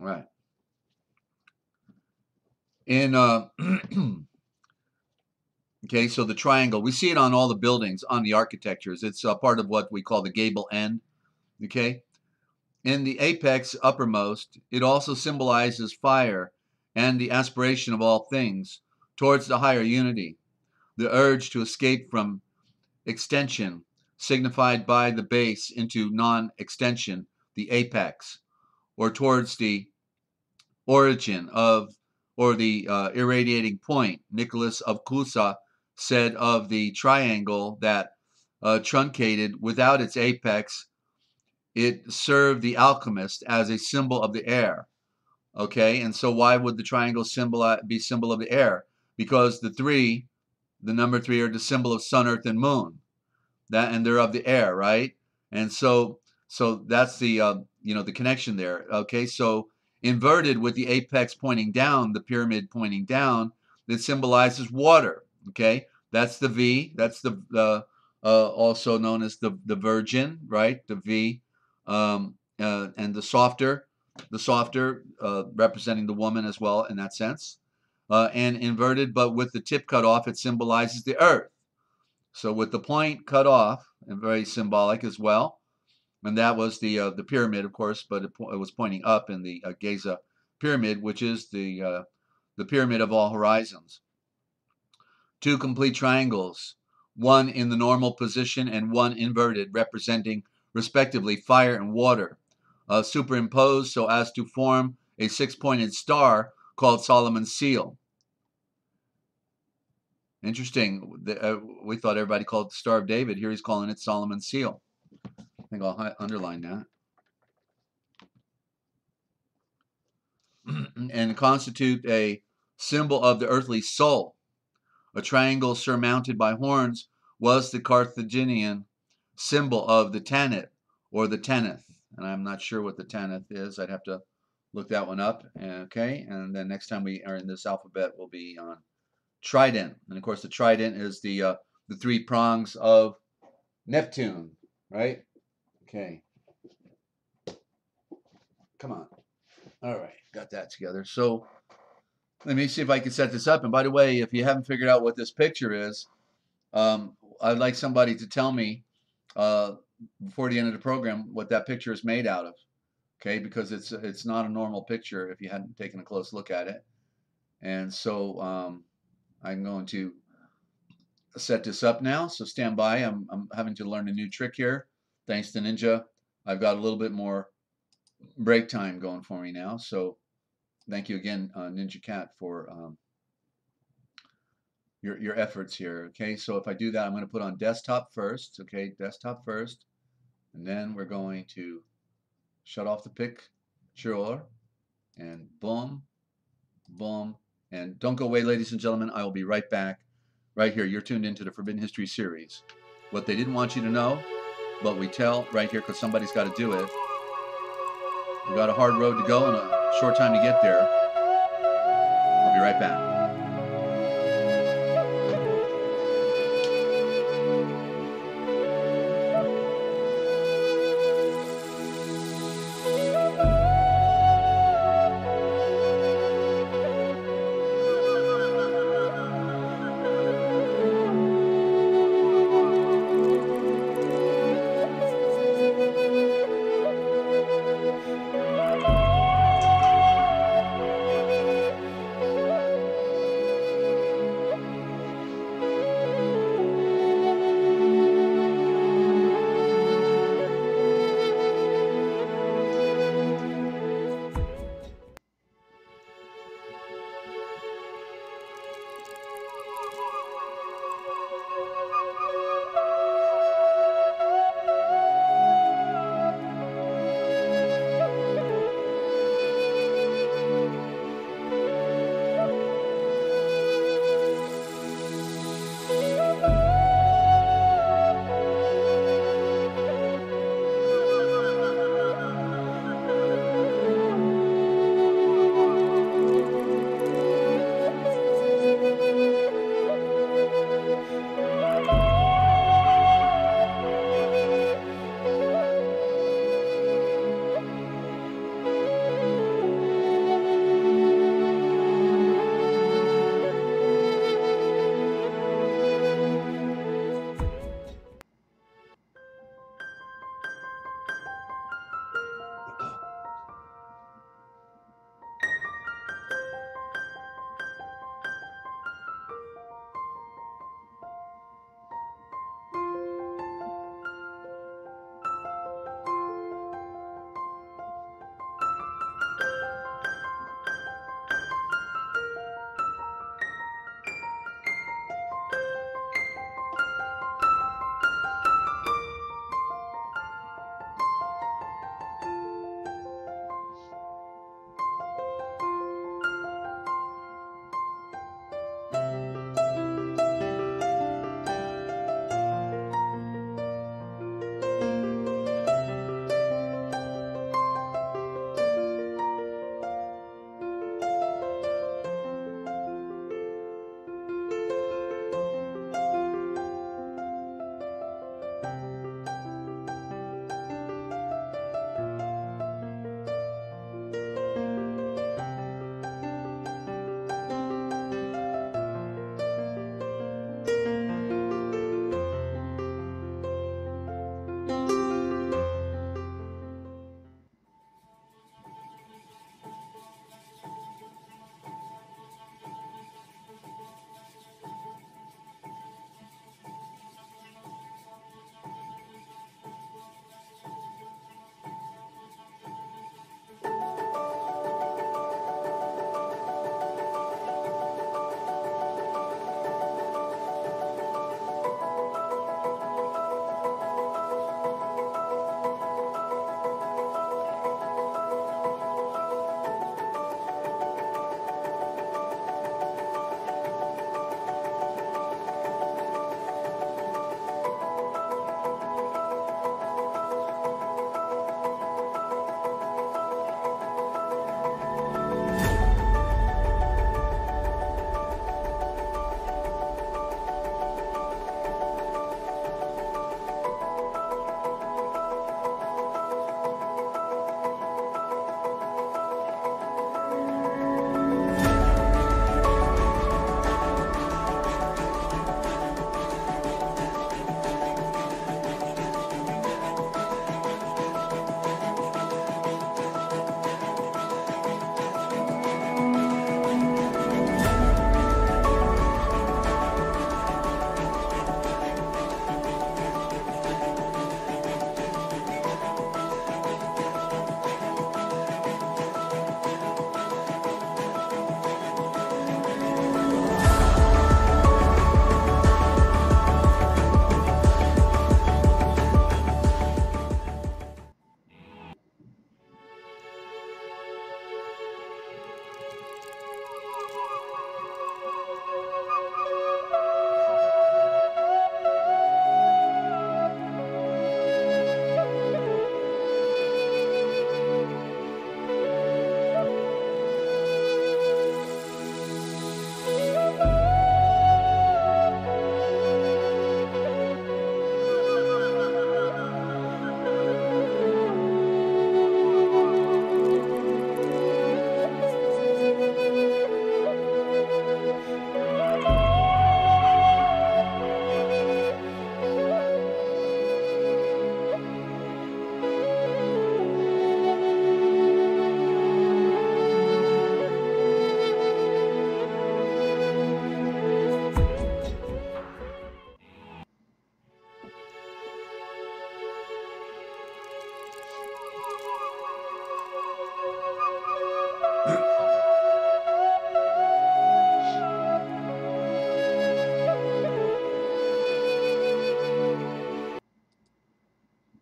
All right. In, okay, so the triangle, we see it on all the buildings, on the architectures. It's part of what we call the gable end, okay? In the apex uppermost, it also symbolizes fire and the aspiration of all things towards the higher unity, the urge to escape from extension, signified by the base, into non-extension, the apex, or towards the origin of, or the irradiating point. Nicholas of Cusa said of the triangle that truncated without its apex, it served the alchemist as a symbol of the air. Okay, and so why would the triangle be symbol of the air? Because the number 3, are the symbol of sun, earth, and moon. And they're of the air, right? And so that's the the connection there. Okay, so inverted with the apex pointing down, the pyramid pointing down, that symbolizes water. Okay, that's the V. That's the also known as the Virgin, right? The V, and the softer representing the woman as well in that sense. And inverted, but with the tip cut off, it symbolizes the earth. So with the point cut off, and very symbolic as well, and that was the pyramid, of course, but it was pointing up in the Giza pyramid, which is the pyramid of all horizons. 2 complete triangles, one in the normal position and one inverted, representing respectively fire and water, superimposed so as to form a 6-pointed star called Solomon's seal. Interesting. We thought everybody called it the Star of David. Here he's calling it Solomon's seal. I think I'll underline that. And constitute a symbol of the earthly soul. A triangle surmounted by horns was the Carthaginian symbol of the Tanit, or the Tanith. And I'm not sure what the Tanith is. I'd have to look that one up. Okay, and then next time we are in this alphabet, we'll be on trident. And of course, the trident is the 3 prongs of Neptune, right? Okay. Come on. All right, got that together. So let me see if I can set this up. And by the way, if you haven't figured out what this picture is, I'd like somebody to tell me before the end of the program what that picture is made out of. Okay, because it's not a normal picture if you hadn't taken a close look at it. And so I'm going to set this up now. So stand by. I'm having to learn a new trick here. Thanks to Ninja, I've got a little bit more break time going for me now. So thank you again, Ninja Cat, for your efforts here. Okay, so if I do that, I'm going to put on desktop first. Okay, desktop first, and then we're going to shut off the picture, and boom, boom, and don't go away, ladies and gentlemen. I will be right back, right here. You're tuned into the Forbidden History series. What they didn't want you to know, but we tell right here because somebody's got to do it. We've got a hard road to go and a short time to get there. I'll be right back.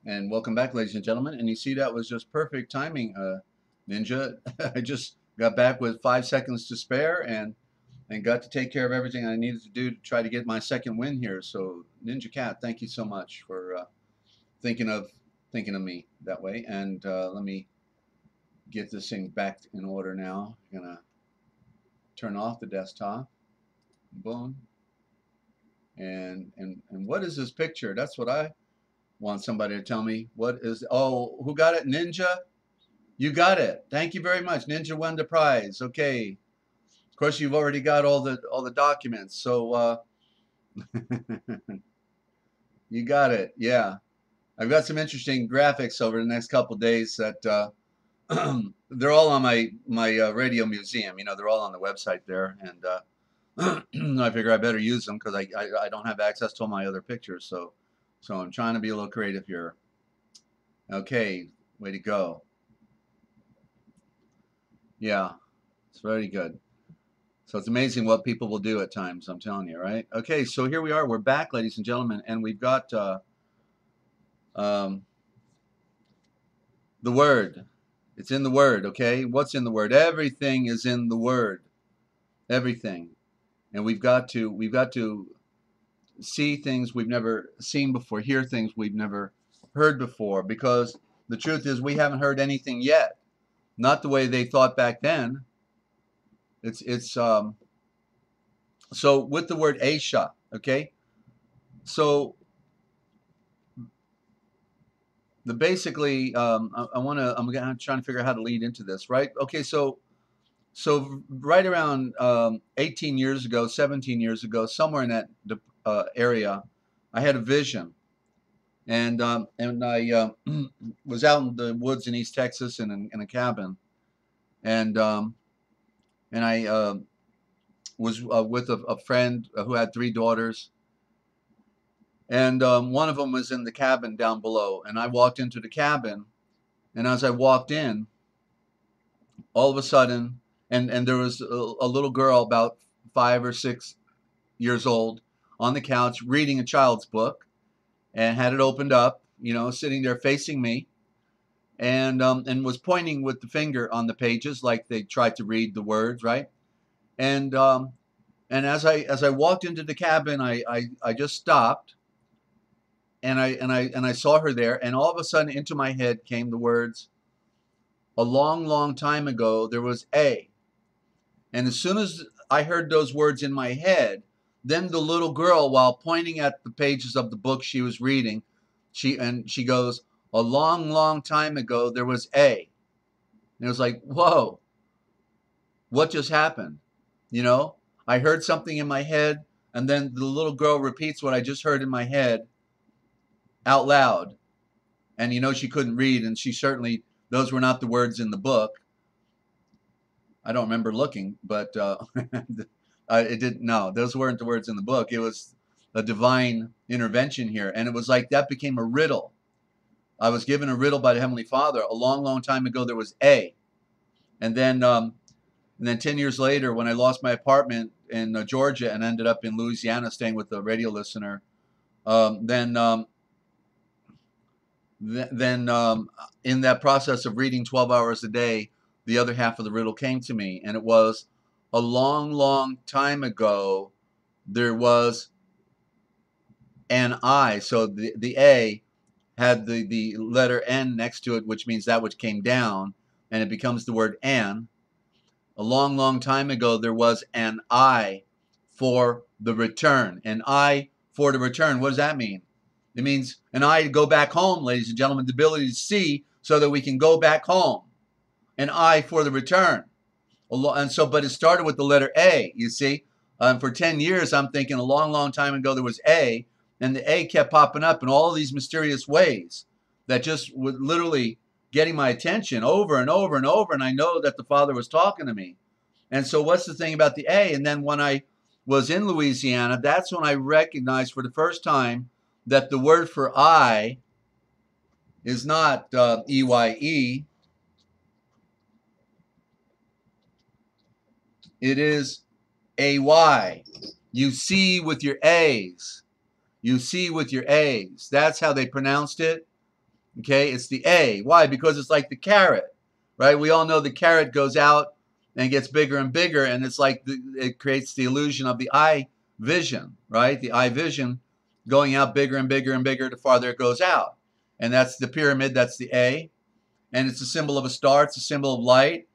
And welcome back, ladies and gentlemen. And you see that was just perfect timing, Ninja. I just got back with 5 seconds to spare and got to take care of everything I needed to do to try to get my second win here. So Ninja Cat, thank you so much for thinking of me that way. And let me get this thing back in order now. I'm gonna turn off the desktop. Boom. And what is this picture? That's what I want somebody to tell me. What is? Oh, who got it? Ninja. You got it. Thank you very much. Ninja won the prize. Okay. Of course, you've already got all the documents. So you got it. Yeah. I've got some interesting graphics over the next couple of days that they're all on my radio museum. You know, they're all on the website there, and I figure I better use them because I don't have access to all my other pictures. So I'm trying to be a little creative here. Okay, way to go. Yeah, it's very good. So it's amazing what people will do at times, I'm telling you, right? Okay, so here we are. We're back, ladies and gentlemen, and we've got the Word. It's in the Word, okay? What's in the Word? Everything is in the Word. Everything. And we've got to see things we've never seen before, hear things we've never heard before, because the truth is we haven't heard anything yet. Not the way they thought back then. So with the word Aisha, okay? So the basically I'm trying to figure out how to lead into this, right? Okay, so right around 18 years ago, 17 years ago, somewhere in that area, I had a vision, and I was out in the woods in East Texas in a cabin, and I was with a friend who had 3 daughters, and one of them was in the cabin down below, and I walked into the cabin, and as I walked in, all of a sudden, and there was a little girl about 5 or 6 years old on the couch reading a child's book, and had it opened up, you know, sitting there facing me, and was pointing with the finger on the pages like they tried to read the words, right? And as I walked into the cabin, I just stopped, and I saw her there, and all of a sudden into my head came the words, "A long, long time ago there was A." And as soon as I heard those words in my head, then the little girl, while pointing at the pages of the book she was reading, she goes, "A long, long time ago there was A." And it was like, whoa, what just happened? You know, I heard something in my head, and then the little girl repeats what I just heard in my head out loud. And you know, she couldn't read, and she certainly, those were not the words in the book. I don't remember looking, but it didn't. No, those weren't the words in the book. It was a divine intervention here, and it was like that became a riddle. I was given a riddle by the Heavenly Father. A long, long time ago, there was A, and then 10 years later, when I lost my apartment in Georgia and ended up in Louisiana, staying with a radio listener, then in that process of reading 12 hours a day, the other half of the riddle came to me, and it was, a long, long time ago, there was an I. So the A had the letter N next to it, which means that which came down, and it becomes the word an. A long, long time ago, there was an I for the return. An I for the return. What does that mean? It means an eye to go back home, ladies and gentlemen, the ability to see so that we can go back home. An eye for the return. And so, but it started with the letter A, you see. For 10 years, I'm thinking a long, long time ago there was A, and the A kept popping up in all of these mysterious ways that just would literally getting my attention over and over and over, and I know that the Father was talking to me. And so what's the thing about the A? And then when I was in Louisiana, that's when I recognized for the first time that the word for I is not EYE. It is AY. You see with your A's. You see with your A's. That's how they pronounced it. Okay, it's the A. Why? Because it's like the carrot, right? We all know the carrot goes out and gets bigger and bigger, and it's like it creates the illusion of the eye vision, right? The eye vision going out bigger and bigger and bigger the farther it goes out. And that's the pyramid, that's the A. And it's a symbol of a star, it's a symbol of light.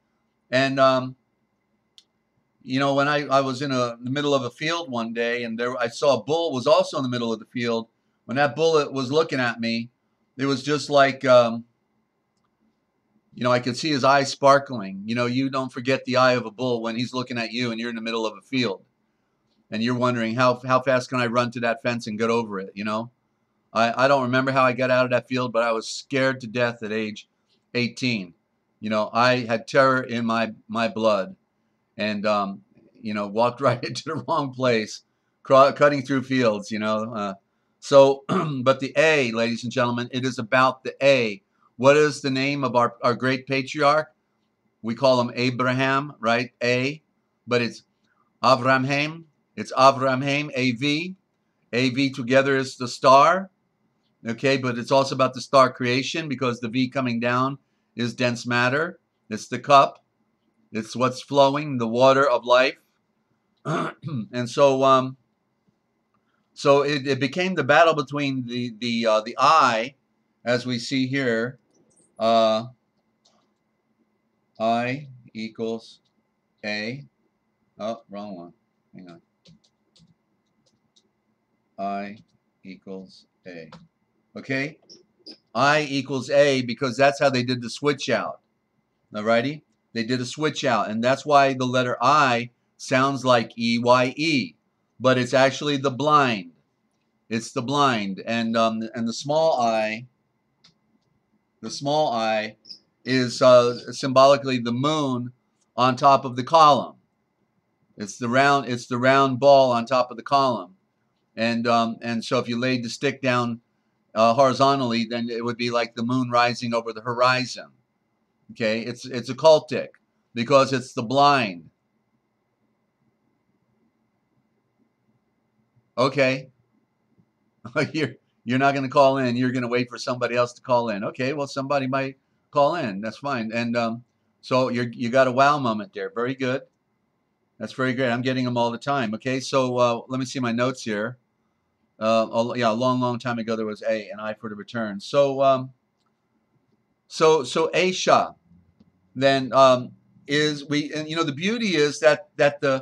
And, you know, when I was in the middle of a field one day, and I saw a bull was also in the middle of the field. When that bull was looking at me, it was just like, you know, I could see his eyes sparkling. You know, you don't forget the eye of a bull when he's looking at you and you're in the middle of a field. And you're wondering, how fast can I run to that fence and get over it, you know? I don't remember how I got out of that field, but I was scared to death at age 18. You know, I had terror in my blood, and you know, walked right into the wrong place, cutting through fields, you know. So, but the A, ladies and gentlemen, it is about the A. What is the name of our great patriarch? We call him Abraham, right? A, but it's Avraham. It's Avraham, A-V. A-V together is the star. Okay, but it's also about the star creation, because the V coming down is dense matter. It's the cup. It's what's flowing, the water of life. And so, so it became the battle between the I, as we see here. I equals A. Oh, wrong one. Hang on. I equals A. Okay? I equals A, because that's how they did the switch out. Alrighty? They did a switch out, and that's why the letter I sounds like E-Y-E, but it's actually the blind. It's the blind, and the small I is symbolically the moon on top of the column. It's the round ball on top of the column, and so if you laid the stick down horizontally, then it would be like the moon rising over the horizon. Okay, it's occultic because it's the blind. Okay, you're not going to call in. You're going to wait for somebody else to call in. Okay, well, somebody might call in. That's fine. And so you got a wow moment there. Very good. That's very great. I'm getting them all the time. Okay, so let me see my notes here. Yeah, a long time ago there was A, and I for the return. So so Aisha then is and you know, the beauty is that the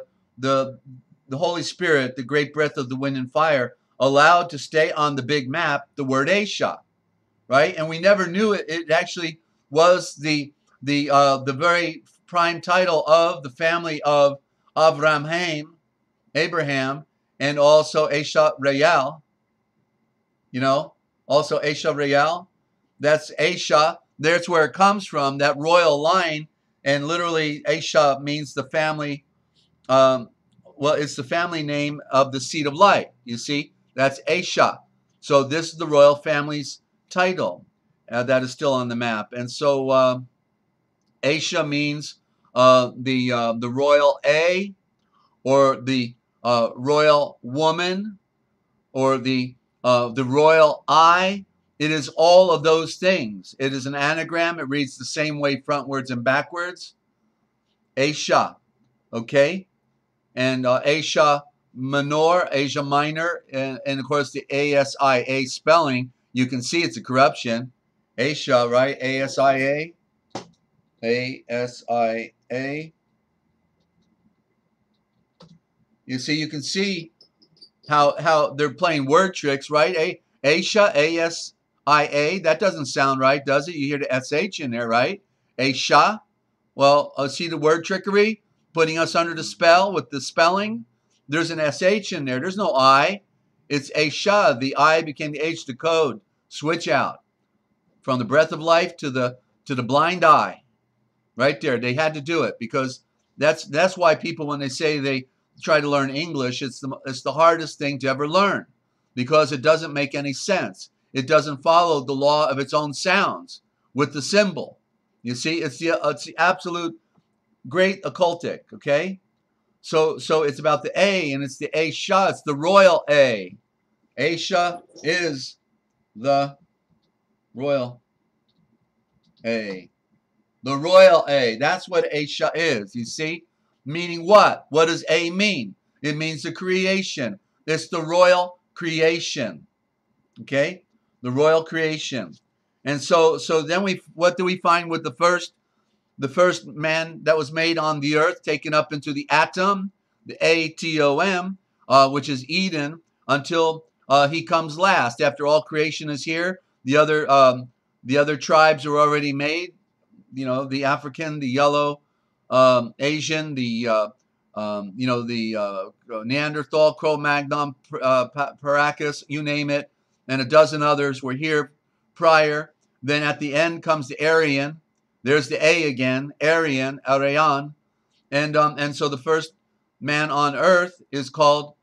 Holy Spirit, the great breath of the wind and fire, allowed to stay on the big map the word Aisha, right? And we never knew it. It actually was the very prime title of the family of Avraham, and also Aisha Real. You know, also Aisha Real. That's Aisha. That's where it comes from, that royal line. And literally, Aisha means the family. Well, it's the family name of the seed of light. You see, that's Aisha. So this is the royal family's title that is still on the map. And so Aisha means the royal A, or the royal woman, or the royal I. It is all of those things. It is an anagram. It reads the same way frontwards and backwards. Aisha, okay? And Asia Minor, Asia Minor, and of course the ASIA spelling, you can see it's a corruption. Asia, right? ASIA. ASIA. You see, you can see how they're playing word tricks, right? Asia, ASIA. That doesn't sound right, does it? You hear the SH in there, right? Aisha. Well, see the word trickery? Putting us under the spell with the spelling. There's an SH in there. There's no I. It's Aisha. The I became the H, the code. Switch out from the breath of life to the blind eye. Right there. They had to do it, because that's why people, when they say they try to learn English, it's the hardest thing to ever learn, because it doesn't make any sense. It doesn't follow the law of its own sounds with the symbol. You see, it's the absolute great occultic, okay? So it's about the A, and it's the Aisha. It's the royal A. Aisha is the royal A. The royal A. That's what A is, you see? Meaning what? What does A mean? It means the creation. It's the royal creation. Okay? The royal creation. And so then what do we find with the first man that was made on the earth, taken up into the atom, the atom, which is Eden, until he comes last. After all creation is here, the other tribes are already made. You know, the African, the yellow, Asian, the Neanderthal, Cro-Magnon, Paracus, you name it, and a dozen others were here prior. Then at the end comes the Aryan. There's the A again, Aryan, and so the first man on earth is called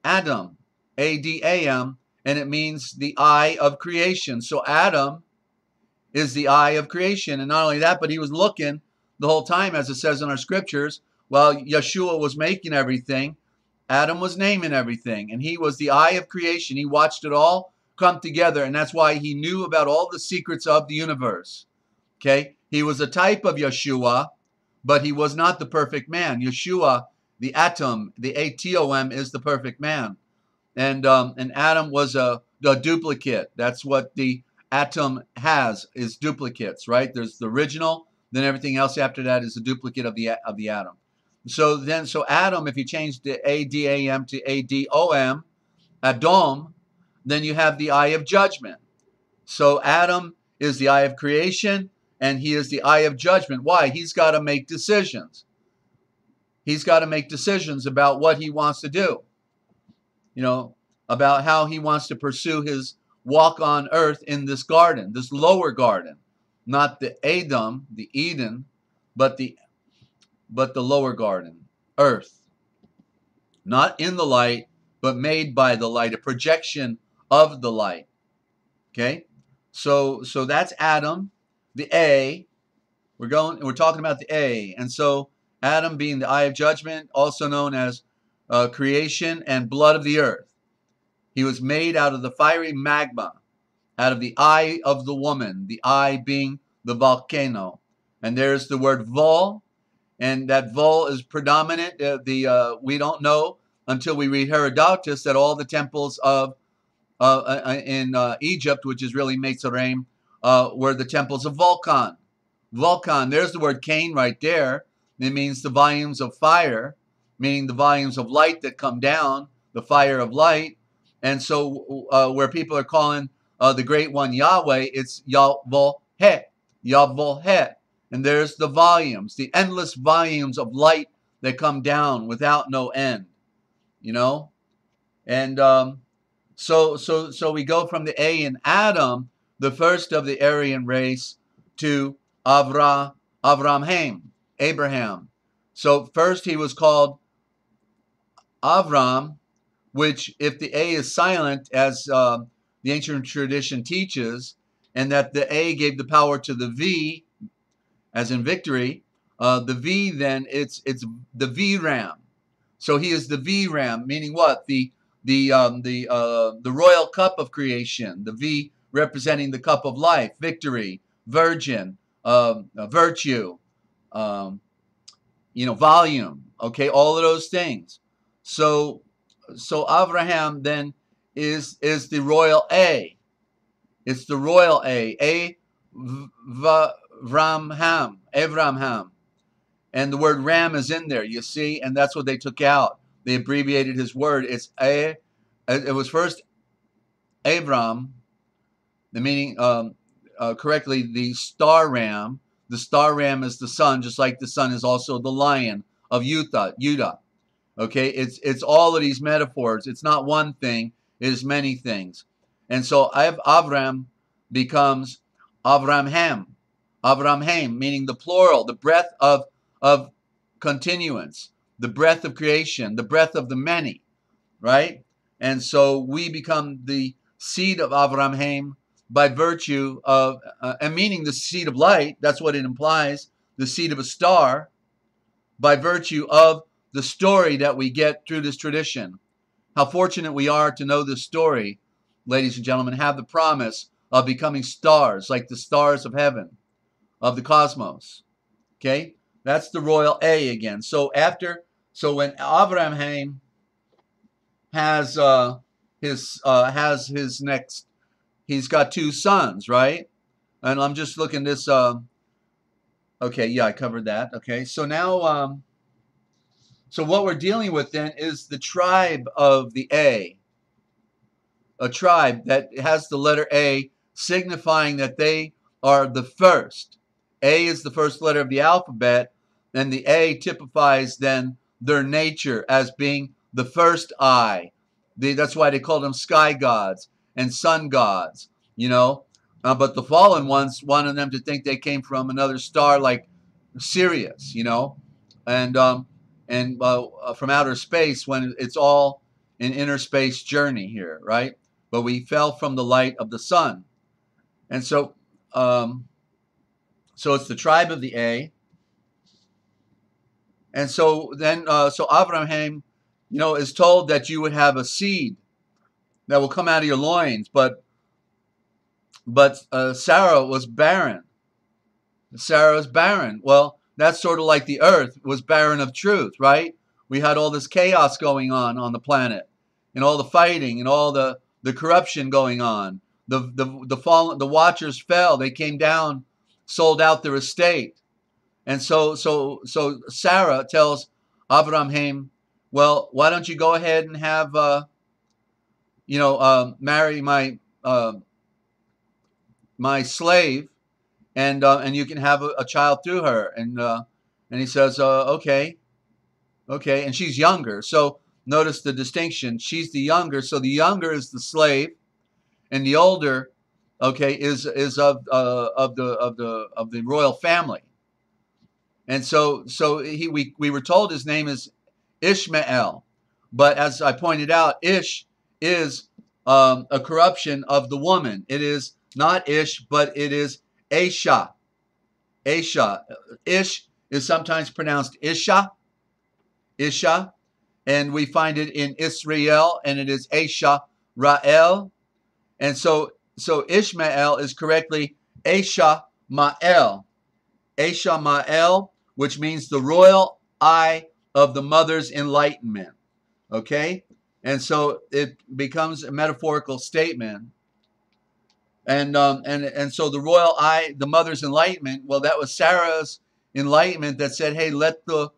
Adam, Adam, and it means the eye of creation. So Adam is the eye of creation. And not only that, but he was looking the whole time, as it says in our scriptures, while Yeshua was making everything, Adam was naming everything. And he was the eye of creation. He watched it all come together. And that's why he knew about all the secrets of the universe. Okay? He was a type of Yeshua, but he was not the perfect man. Yeshua, the atom, the atom, is the perfect man. And Adam was a duplicate. That's what the atom has, is duplicates, right? There's the original, then everything else after that is a duplicate of the atom. So Adam, if you change the ADAM to ADOM, Adom, then you have the eye of judgment. So Adam is the eye of creation, and he is the eye of judgment. Why? He's got to make decisions. He's got to make decisions about what he wants to do. You know, about how he wants to pursue his walk on earth in this garden, this lower garden, not the Adam, the Eden, but the lower garden, earth, not in the light, but made by the light, a projection of the light. Okay, so that's Adam, the A. We're talking about the A, and so Adam being the eye of judgment, also known as creation and blood of the earth. He was made out of the fiery magma, out of the eye of the woman, the eye being the volcano. And there's the word vol, and that vol is predominant. We don't know until we read Herodotus that all the temples in Egypt, which is really Mitzrayim, were the temples of Vulcan. Vulcan, there's the word Cain right there. It means the volumes of fire, meaning the volumes of light that come down, the fire of light. And so where people are calling the Great One Yahweh, it's Yahveh, Yahveh. And there's the volumes, the endless volumes of light that come down without no end, you know. And so we go from the A in Adam, the first of the Aryan race, to Avraham. So first he was called Avram, which, if the A is silent, as the ancient tradition teaches, and that the A gave the power to the V, as in victory, the V, then it's the V-Ram. So he is the V-Ram, meaning what? The royal cup of creation. The V representing the cup of life, victory, virgin, virtue, volume. Okay, all of those things. So Abraham then is the royal A. It's the royal A. Avraham. And the word Ram is in there, you see, and that's what they took out. They abbreviated his word. It was first Abram, the meaning correctly, the star ram. The star ram is the sun, just like the sun is also the lion of Judah. Okay, it's all of these metaphors. It's not one thing, it is many things. And so Avram becomes Avraham, meaning the plural, the breath of continuance, the breath of creation, the breath of the many, right? And so we become the seed of Avraham by virtue of, and meaning the seed of light, that's what it implies, the seed of a star, by virtue of the story that we get through this tradition. How fortunate we are to know this story, ladies and gentlemen, have the promise of becoming stars, like the stars of heaven. of the cosmos. Okay, that's the royal A again. So when Avraham has his next, he's got 2 sons, right? And I'm just looking this. Okay, yeah, I covered that. Okay, so now, so what we're dealing with then is the tribe of the A, a tribe that has the letter A, signifying that they are the first. A is the first letter of the alphabet, and the A typifies then their nature as being the first eye. That's why they call them sky gods and sun gods, you know. But the fallen ones wanted them to think they came from another star like Sirius, you know, and from outer space, when it's all an inner space journey here, right? But we fell from the light of the sun, and so it's the tribe of the A, and so then so Abraham, you know, is told that you would have a seed that will come out of your loins, but Sarah was barren. Sarah was barren. Well, that's sort of like the earth was barren of truth, right? We had all this chaos going on the planet, and all the fighting and all the corruption going on. The watchers fell. They came down, sold out their estate. And so Sarah tells Avraham, well, why don't you go ahead and have marry my slave, and you can have a child through her. And he says, okay, and she's younger. So notice the distinction. She's the younger, so the younger is the slave, and the older, okay, is of the royal family. And so we were told his name is Ishmael, but as I pointed out, Ish is a corruption of the woman. It is not Ish, but it is Aisha. Aisha. Ish is sometimes pronounced Isha. Isha. And we find it in Israel, and it is Aisha Ra'el. And so Ishmael is correctly Aisha Ma'el. Aisha Ma'el, which means the royal eye of the mother's enlightenment. Okay? And so it becomes a metaphorical statement. And so the royal eye, the mother's enlightenment, well, that was Sarah's enlightenment that said, hey, let the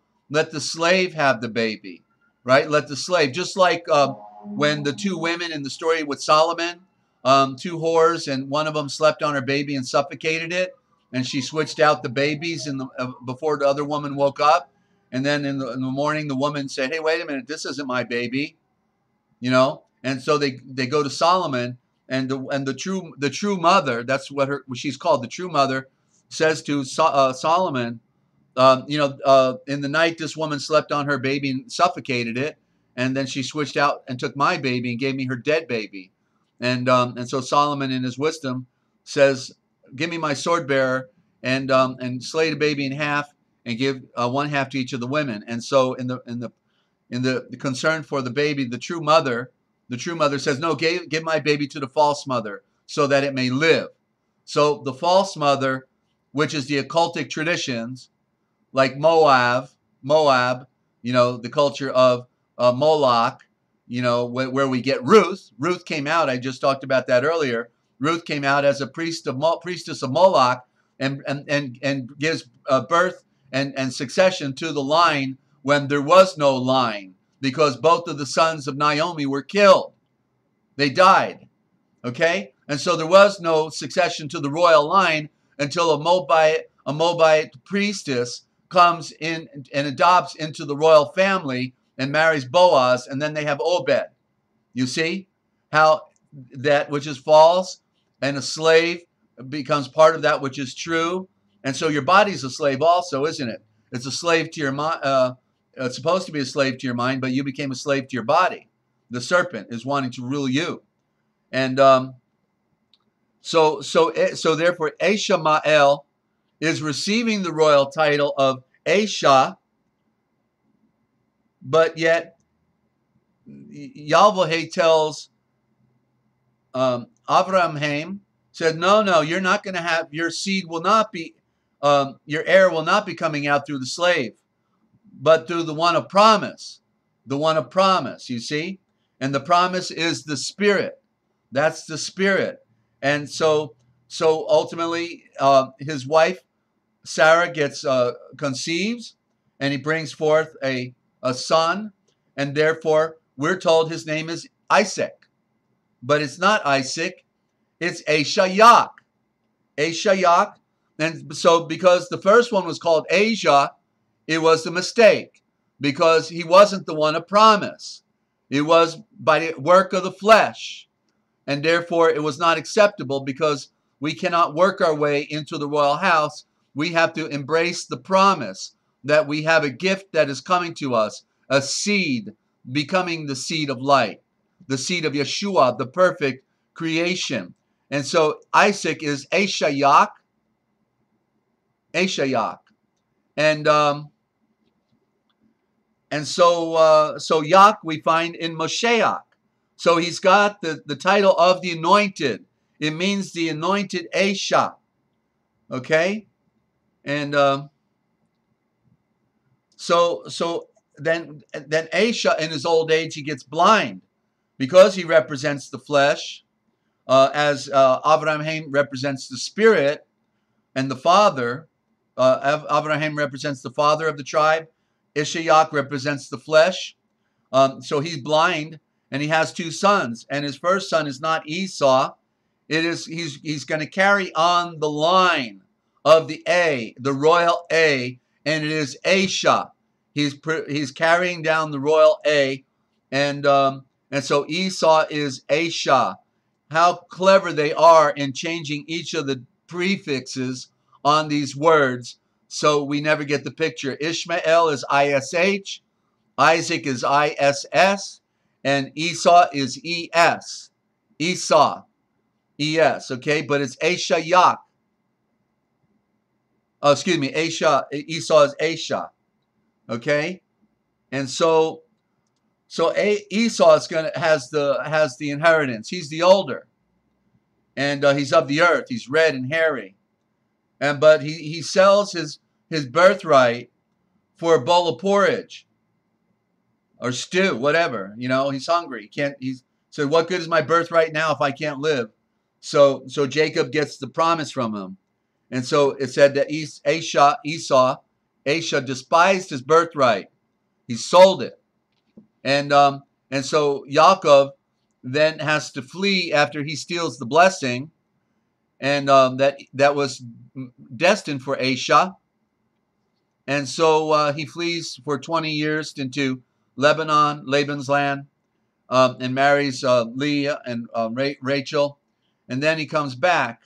slave have the baby, right? Let the slave, just like when the 2 women in the story with Solomon, 2 whores, and one of them slept on her baby and suffocated it, and she switched out the babies before the other woman woke up, and then in the morning the woman said, hey, wait a minute, this isn't my baby, you know. And so they go to Solomon. And the true mother, that's what she's called, the true mother, says to Solomon, in the night this woman slept on her baby and suffocated it, and then she switched out and took my baby and gave me her dead baby, and so Solomon in his wisdom says, give me my sword bearer and slay the baby in half and give 1/2 to each of the women. And so in the concern for the baby, the true mother says, no, give my baby to the false mother so that it may live. So the false mother, which is the occultic traditions, like Moab, you know, the culture of Moloch, you know, where we get Ruth. Ruth came out, I just talked about that earlier. Ruth came out as a priestess of Moloch and gives birth and succession to the line when there was no line, because both of the sons of Naomi were killed. They died. Okay? And so there was no succession to the royal line until a Moabite priestess comes in and adopts into the royal family and marries Boaz, and then they have Obed. You see how that which is false and a slave becomes part of that which is true. And so your body's a slave also, isn't it? It's a slave to your mind. It's supposed to be a slave to your mind, but you became a slave to your body. The serpent is wanting to rule you. And so therefore, Aisha Ma'el is receiving the royal title of Aisha, but yet Yahweh tells Avraham, said, no, you're not going to have, your seed will not be your heir will not be coming out through the slave, but through the one of promise. The one of promise, you see? And the promise is the Spirit. That's the Spirit. And so ultimately, his wife, Sarah, gets conceives, and he brings forth a son, and therefore we're told his name is Isaac. But it's not Isaac, it's A.58. A.58. And so because the first one was called Asia, it was a mistake, because he wasn't the one of promise. It was by the work of the flesh. And therefore it was not acceptable, because we cannot work our way into the royal house. We have to embrace the promise that we have a gift that is coming to us, a seed becoming the seed of light, the seed of Yeshua, the perfect creation. And so Isaac is A.58. And so Yak we find in Moshiach. So he's got the title of the anointed. It means the anointed Asha. Okay? And so then Asha, in his old age, he gets blind, because he represents the flesh, as Abraham represents the spirit and the father. Abraham represents the father of the tribe. Ishaiah represents the flesh. So he's blind, and he has two sons. And his first son is not Esau. He's going to carry on the line of the royal A, and it is Asha. He's carrying down the royal A, and so Esau is Asha. How clever they are in changing each of the prefixes on these words, so we never get the picture. Ishmael is ISH, Isaac is ISS, and Esau is ES. Esau, ES, okay? But it's Asha. Excuse me, Asha. Esau is Asha, okay? And so Esau is has the inheritance. He's the older, and he's of the earth. He's red and hairy, but he sells his birthright for a bowl of porridge or stew, whatever. You know, he's hungry. So what good is my birthright now if I can't live? So Jacob gets the promise from him, and so it said that Esau despised his birthright. He sold it. And so Yaakov then has to flee after he steals the blessing, and that was destined for Asha. And so he flees for 20 years into Lebanon, Laban's land, and marries Leah and Rachel. And then he comes back.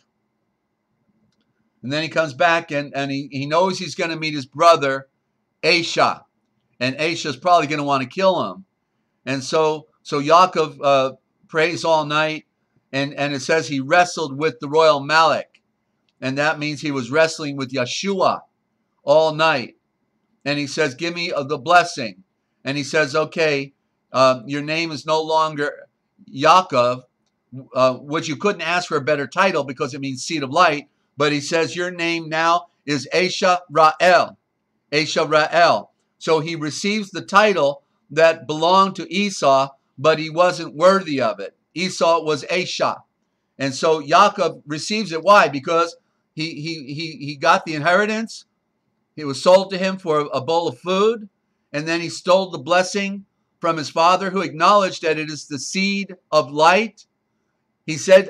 And he knows he's going to meet his brother, Asha. And Asha's probably going to want to kill him. And so Yaakov prays all night, and it says he wrestled with the royal Malek. And that means he was wrestling with Yeshua all night. And he says, give me the blessing. And he says, okay, your name is no longer Yaakov, which you couldn't ask for a better title because it means seed of light. But he says, your name now is Asha Ra'el. Asha Ra'el. So he receives the title that belonged to Esau, but he wasn't worthy of it. Esau was Asha. And so Yaakov receives it. Why? Because he got the inheritance. It was sold to him for a bowl of food. And then he stole the blessing from his father, who acknowledged that it is the seed of light. He said,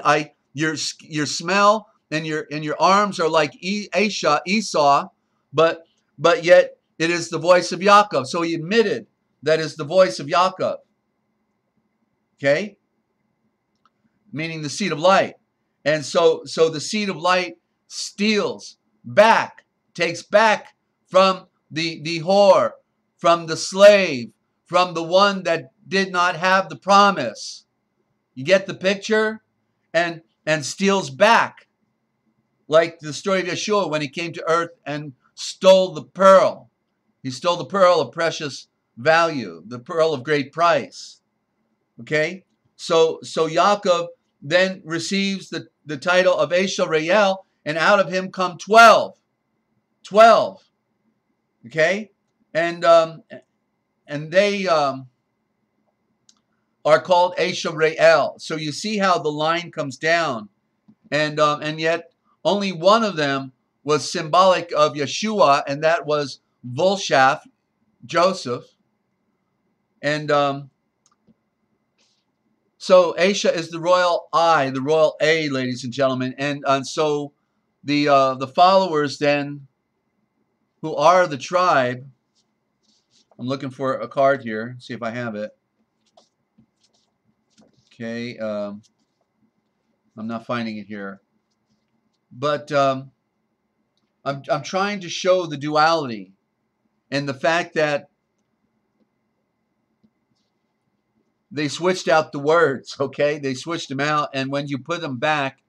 your smell and your arms are like Esau, but yet it is the voice of Yaakov. So he admitted that is the voice of Yaakov. Okay? Meaning the seed of light. And so the seed of light steals back, takes back from the whore, from the slave, from the one that did not have the promise. You get the picture? And steals back. Like the story of Yeshua when he came to earth and stole the pearl. He stole the pearl of precious value, the pearl of great price. Okay? So Yaakov then receives the title of Asha Ra'el, and out of him come 12. 12. Okay, and they are called A.58. So you see how the line comes down, and yet only one of them was symbolic of Yeshua, and that was Volshaf, Joseph. And so Asia is the royal I, the royal A, ladies and gentlemen. And so the followers then, who are the tribe, I'm looking for a card here, see if I have it. Okay, I'm not finding it here. But I'm trying to show the duality and the fact that they switched out the words, okay? They switched them out, and when you put them back,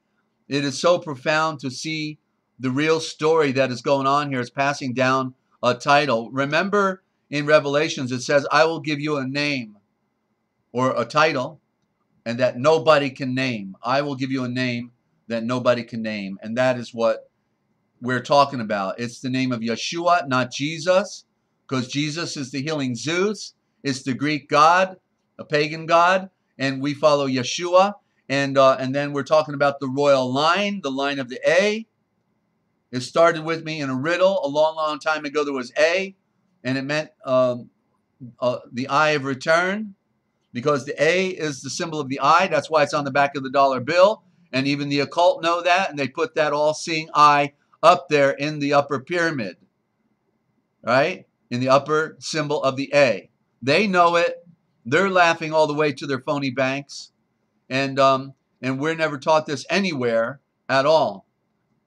it is so profound to see the real story that is going on here. It's passing down a title. Remember in Revelations, it says, I will give you a name or a title, and that nobody can name. I will give you a name that nobody can name. And that is what we're talking about. It's the name of Yeshua, not Jesus, because Jesus is the healing Zeus. It's the Greek god, a pagan god, and we follow Yeshua. And then we're talking about the royal line, the line of the A. It started with me in a riddle a long, long time ago. There was A, and it meant the eye of return, because the A is the symbol of the eye. That's why it's on the back of the dollar bill. And even the occult know that, and they put that all-seeing eye up there in the upper pyramid, right? In the upper symbol of the A. They know it. They're laughing all the way to their phony banks. And we're never taught this anywhere at all,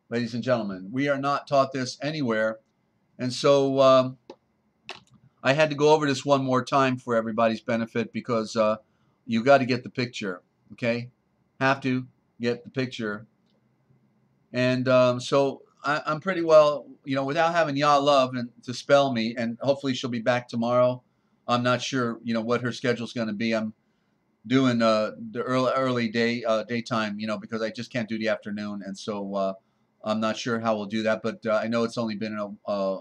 ladies and gentlemen. We are not taught this anywhere. And so I had to go over this one more time for everybody's benefit, because you got to get the picture, okay? Have to get the picture. And so I'm pretty well, without having Yah Love and to spell me, and hopefully she'll be back tomorrow. I'm not sure, what her schedule's going to be. I'm doing the early daytime, because I just can't do the afternoon, and so I'm not sure how we'll do that. But I know it's only been a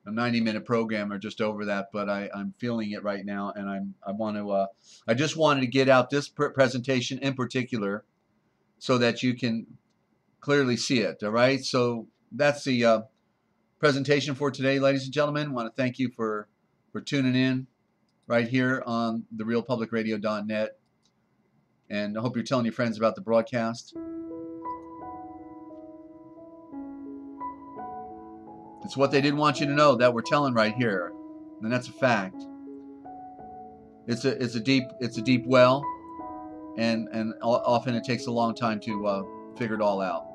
90-minute program or just over that, but I'm feeling it right now, and I just wanted to get out this presentation in particular so that you can clearly see it. All right, so that's the presentation for today, ladies and gentlemen. I want to thank you for tuning in right here on therealpublicradio.net, and I hope you're telling your friends about the broadcast. It's what they didn't want you to know that we're telling right here, and that's a fact. It's a deep well, and often it takes a long time to figure it all out.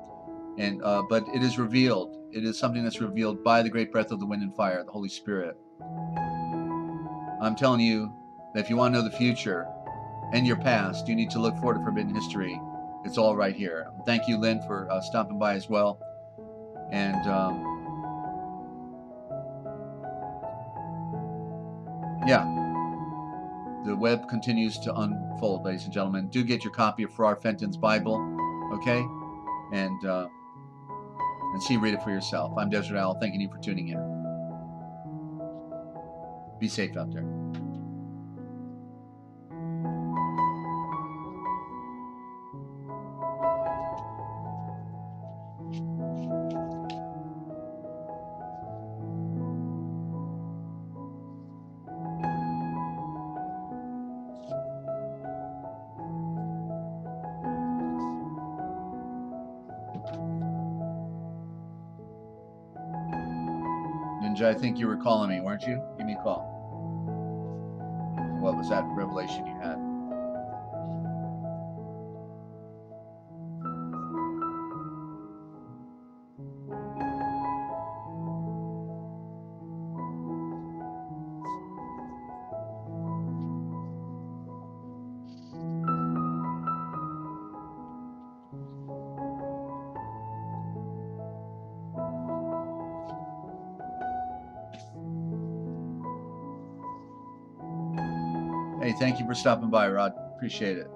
And but it is revealed. It is something that's revealed by the great breath of the wind and fire, the Holy Spirit. I'm telling you that if you want to know the future and your past, you need to look forward to Forbidden History. It's all right here. Thank you, Lynn, for stopping by as well. And yeah, the web continues to unfold, ladies and gentlemen. Do get your copy of Farrar Fenton's Bible, okay? And see, read it for yourself. I'm Desert Owl, thanking you for tuning in. Be safe out there. Ninja, I think you were calling me, weren't you? Give me a call. What was that revelation you had? Hey, thank you for stopping by, Rod. Appreciate it.